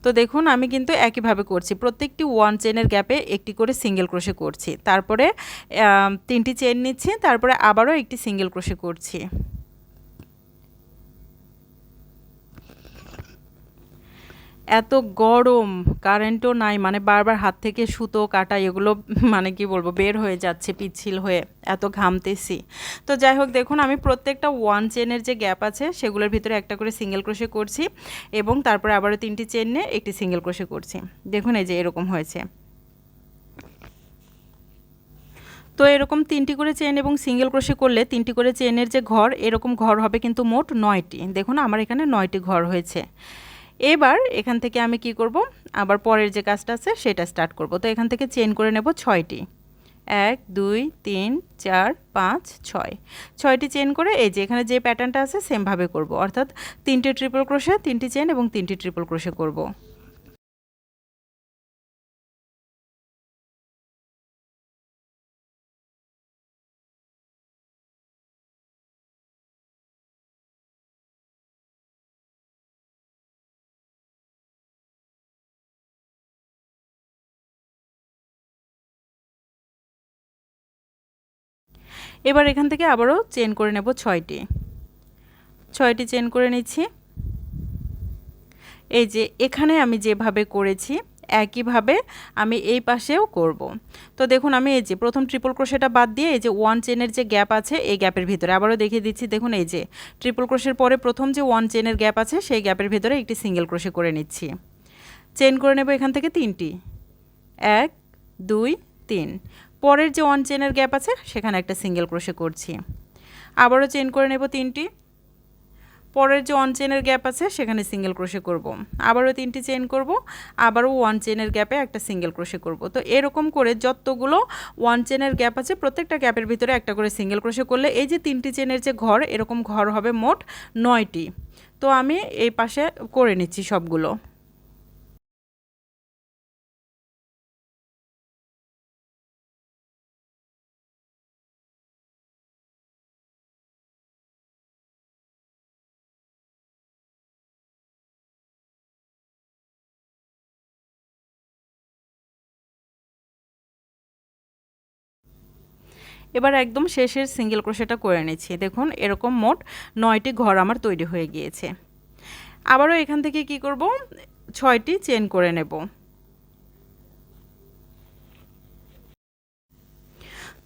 তো দেখুন আমি কিন্তু একইভাবে করছি, প্রত্যেকটি 1 চেনের গ্যাপে একটি করে সিঙ্গেল ক্রোশে করছি, তারপরে 3টি চেন নিচ্ছি, তারপরে আবারও একটি সিঙ্গেল ক্রোশে করছি। এত গরম, কারেন্টও নাই, মানে বারবার হাত থেকে সুতো কাটা এগুলো মানে কি বলবো বের হয়ে যাচ্ছে পিচ্ছিল হয়ে, এত ঘামতেছি। তো যাই হোক দেখুন আমি প্রত্যেকটা 1 চেনের যে গ্যাপ আছে সেগুলোর ভিতরে একটা করে সিঙ্গেল ক্রোশে করছি এবং তারপরে আবারও 3টি চেন নিয়ে একটি সিঙ্গেল ক্রোশে করছি। দেখুন এই যে এরকম হয়েছে। তো এরকম 3টি করে চেন এবং সিঙ্গেল ক্রোশে করলে 3টি করে চেনের যে ঘর, এরকম ঘর হবে কিন্তু মোট 9টি। দেখুন আমার এখানে 9টি ঘর হয়েছে। এবার এখান থেকে আমি কি করব, আবার পরের যে কাজটা আছে সেটা স্টার্ট করব। তো এখান থেকে চেন করে নেব 6টি, 1 2 3 4 5 6, 6টি চেন করে এই যে এখানে যে প্যাটার্নটা আছে সেমভাবে করব, অর্থাৎ 3টে ট্রিপল ক্রোশে, 3টি চেন এবং 3টি ট্রিপল ক্রোশে করব। এবার এখান থেকে আবারও চেন করে নেব 6টি, 6টি চেন করে নিচ্ছি। এই যে এখানে আমি যেভাবে করেছি একইভাবে আমি এই পাশেও করব। তো দেখুন আমি এই যে প্রথম ট্রিপল ক্রোশেটা বাদ দিয়ে এই যে 1 চেনের যে গ্যাপ আছে এই গ্যাপের ভিতরে আবারও দেখিয়ে দিচ্ছি, দেখুন এই যে ট্রিপল ক্রোশের পরে প্রথম যে 1 চেনের গ্যাপ আছে সেই গ্যাপের ভিতরে একটি সিঙ্গেল ক্রোশে করে নিচ্ছি। চেন করে নেব এখান থেকে 3টি, 1 2 3, পরের যে 1 চেনের গ্যাপ আছে সেখানে একটা সিঙ্গেল ক্রোশে করছি, আবারও চেন করে নেব 3টি, পরের যে 1 চেনের গ্যাপ আছে সেখানে সিঙ্গেল ক্রোশে করব, আবারও 3টি চেন করব, আবারও 1 চেনের গ্যাপে একটা সিঙ্গেল ক্রোশে করব। তো এরকম করে যতগুলো 1 চেনের গ্যাপ আছে প্রত্যেকটা গ্যাপের ভিতরে একটা করে সিঙ্গেল ক্রোশে করলে এই যে 3টি চেনের যে ঘর, এরকম ঘর হবে মোট 9টি। তো আমি এই পাশে করে নিচ্ছি সবগুলো। এবার একদম শেষের সিঙ্গেল ক্রোশেটা করে নিচ্ছি, দেখুন এরকম মোট 9টি ঘর আমার তৈরি হয়ে গিয়েছে। আবারও এখান থেকে কি করব, 6টি চেন করে নেব।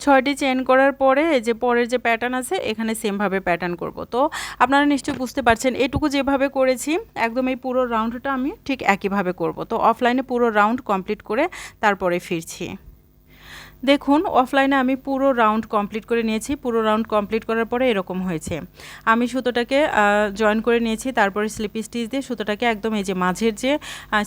6টি চেন করার পরে এই যে পরের যে প্যাটার্ন আছে এখানে সেমভাবে প্যাটার্ন করব। তো আপনারা নিশ্চয়ই বুঝতে পারছেন এটুকু যেভাবে করেছি একদম এই পুরো রাউন্ডটা আমি ঠিক একইভাবে করব। তো অফলাইনে পুরো রাউন্ড কমপ্লিট করে তারপরে ফিরছি। দেখুন অফলাইনে আমি পুরো রাউন্ড কমপ্লিট করে নিয়েছি, পুরো রাউন্ড কমপ্লিট করার পরে এরকম হয়েছে। আমি সুতোটাকে জয়েন করে নিয়েছি, তারপরে স্লিপ স্টিচ দিয়ে সুতোটাকে একদম এই যে মাঝের যে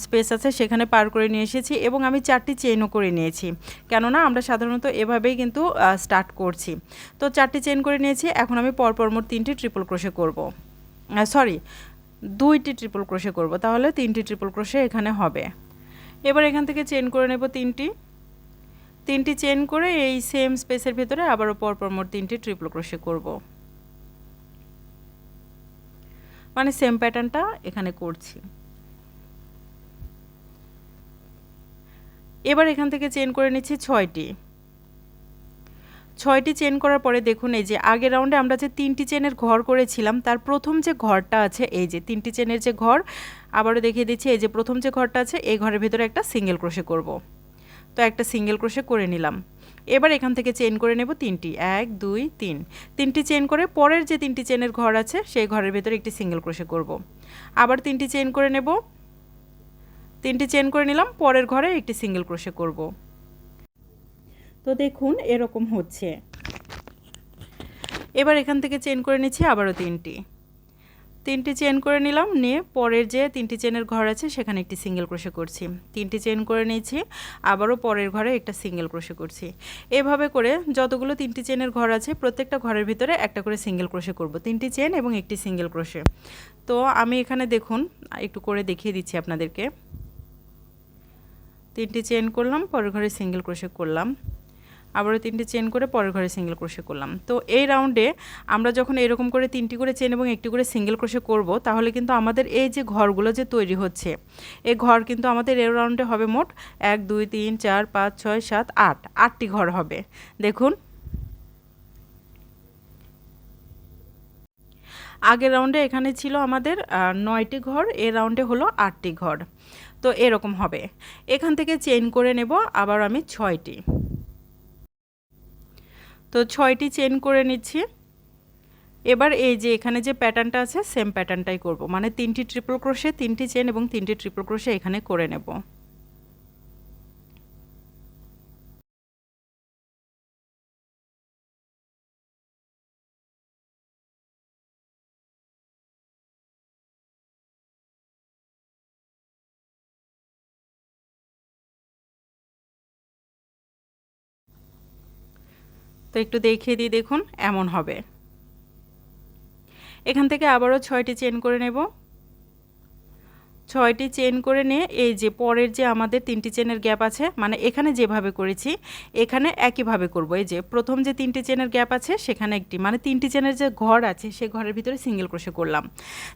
স্পেস আছে সেখানে পার করে নিয়ে এসেছি এবং আমি 4টি চেনও করে নিয়েছি, কেননা আমরা সাধারণত এভাবেই কিন্তু স্টার্ট করছি। তো 4টি চেন করে নিয়েছি, এখন আমি পরপর মোট 3টি ট্রিপল ক্রোশে করব, সরি 2টি ট্রিপল ক্রোশে করব, তাহলে 3টি ট্রিপল ক্রোশে এখানে হবে। এবার এখান থেকে চেন করে নেব 3টি চেন করে এই সেম স্পেসের ভিতরে আবারও পরপর মোট 3টি ট্রিপল ক্রোশে করব, মানে সেম প্যাটার্নটা এখানে করছি। এবার এখান থেকে চেন করে নিচ্ছি 6টি চেন করার পরে দেখুন এই যে আগের রাউন্ডে আমরা যে 3টি চেনের ঘর করেছিলাম তার প্রথম যে ঘরটা আছে এই যে 3টি চেনের যে ঘর, আবারও দেখিয়ে দিচ্ছি এই যে প্রথম যে ঘরটা আছে এই ঘরের ভিতরে একটা সিঙ্গেল ক্রোশে করব। তো একটা সিঙ্গেল ক্রোশে করে নিলাম। এবার এখান থেকে চেন করে নেব 3টি, 1 2 3, 3টি চেন করে পরের যে 3টি চেনের ঘর আছে সেই ঘরের ভিতরে একটি সিঙ্গেল ক্রোশে করব, আবার 3টি চেন করে নেব, 3টি চেন করে নিলাম, পরের ঘরে একটি সিঙ্গেল ক্রোশে করব। তো দেখুন এরকম হচ্ছে। এবার এখান থেকে চেন করে নিচ্ছি আবারও 3টি, 3টি চেন করে নিলাম, নিয়ে পরের যে 3টি চেনের ঘর আছে সেখানে একটি সিঙ্গেল ক্রোশে করছি। 3টি চেন করে নিয়েছি, আবারও পরের ঘরে একটা সিঙ্গেল ক্রোশে করছি। এভাবে করে যতগুলো 3টি চেনের ঘর আছে প্রত্যেকটা ঘরের ভিতরে একটা করে সিঙ্গেল ক্রোশে করব, 3টি চেন এবং একটি সিঙ্গেল ক্রোশে। তো আমি এখানে দেখুন একটু করে দেখিয়ে দিচ্ছি আপনাদেরকে। 3টি চেন করলাম, পরের ঘরে সিঙ্গেল ক্রোশে করলাম, আবারও 3টি চেন করে পরের ঘরে সিঙ্গেল ক্রোশে করলাম। তো এই রাউন্ডে আমরা যখন এরকম করে 3টি করে চেন এবং একটি করে সিঙ্গেল ক্রোশে করব, তাহলে কিন্তু আমাদের এই যে ঘরগুলো যে তৈরি হচ্ছে, এই ঘর কিন্তু আমাদের এই রাউন্ডে হবে মোট 1 2 3 4 5 6 7 8, 8টি ঘর হবে। দেখুন আগের রাউন্ডে এখানে ছিল আমাদের 9টি ঘর, এই রাউন্ডে হলো 8টি ঘর। তো এরকম হবে। এখান থেকে চেন করে নেব আবার আমি 6টি। তো 6টি চেন করে নিচ্ছি। এবার এই যে এখানে যে প্যাটার্নটা আছে সেম প্যাটার্নটাই করব, মানে 3টি ট্রিপল ক্রোশে, 3টি চেন এবং 3টি ট্রিপল ক্রোশে এখানে করে নেব। তো একটু দেখিয়ে দিই, দেখুন এমন হবে। এখান থেকে আবারও 6টি চেন করে নেব। 6টি চেন করে নিয়ে এই যে পরের যে আমাদের 3টি চেনের গ্যাপ আছে, মানে এখানে যেভাবে করেছি এখানে একইভাবে করব। এই যে প্রথম যে 3টি চেনের গ্যাপ আছে সেখানে একটি, মানে 3টি চেনের যে ঘর আছে সে ঘরের ভিতরে সিঙ্গেল ক্রোশে করলাম,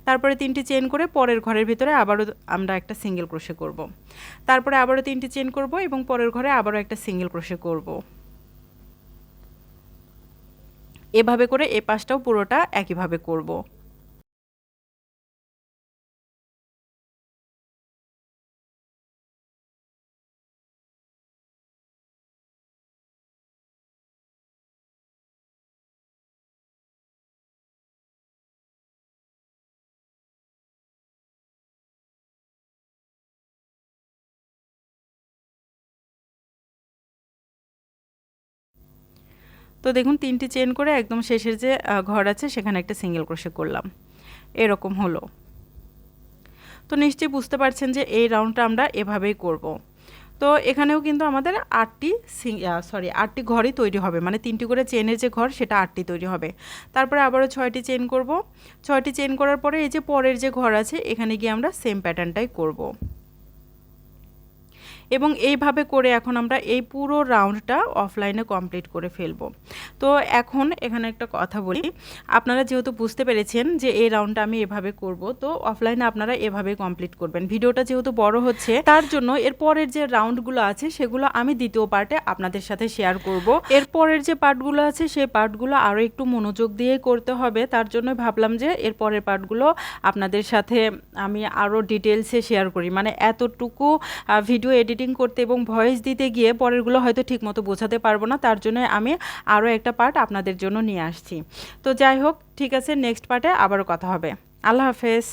তারপরে 3টি চেন করে পরের ঘরের ভিতরে আবারও আমরা একটা সিঙ্গেল ক্রোশে করব, তারপরে আবারও 3টি চেন করব এবং পরের ঘরে আবারও একটা সিঙ্গেল ক্রোশে করব। এভাবে করে এই পাশটাও পুরোটা একইভাবে করব। তো দেখুন 3টি চেন করে একদম শেষের যে ঘর আছে সেখানে একটা সিঙ্গেল ক্রোশে করলাম, এরকম হলো। তো নিশ্চয়ই বুঝতে পারছেন যে এই রাউন্ডটা আমরা এভাবেই করব। তো এখানেও কিন্তু আমাদের 8টি ঘরই তৈরি হবে, মানে 3টি করে চেনের যে ঘর সেটা 8টি তৈরি হবে। তারপরে আবারও 6টি চেন করব। 6টি চেন করার পরে এই যে পরের যে ঘর আছে এখানে গিয়ে আমরা সেম প্যাটার্নটাই করব। এবং এইভাবে করে এখন আমরা এই পুরো রাউন্ডটা অফলাইনে কমপ্লিট করে ফেলবো। তো এখন এখানে একটা কথা বলি, আপনারা যেহেতু বুঝতে পেরেছেন যে এই রাউন্ডটা আমি এভাবে করব, তো অফলাইনে আপনারা এভাবে কমপ্লিট করবেন। ভিডিওটা যেহেতু বড় হচ্ছে তার জন্য এর পরের যে রাউন্ডগুলো আছে সেগুলো আমি দ্বিতীয় পার্টে আপনাদের সাথে শেয়ার করব। এর পরের যে পার্টগুলো আছে সেই পার্টগুলো আরও একটু মনোযোগ দিয়ে করতে হবে, তার জন্য ভাবলাম যে এর পরের পার্টগুলো আপনাদের সাথে আমি আরও ডিটেলসে শেয়ার করি। মানে এতটুকু ভিডিও এডিটিং করতে এবং ভয়েস দিতে গিয়ে পরেরগুলো হয়তো ঠিকমতো বোঝাতে পারবো না, তার জন্য আমি আরও একটা পার্ট আপনাদের জন্য নিয়ে আসছি। তো যাই হোক, ঠিক আছে, নেক্সট পার্টে আবারও কথা হবে। আল্লাহ হাফেজ।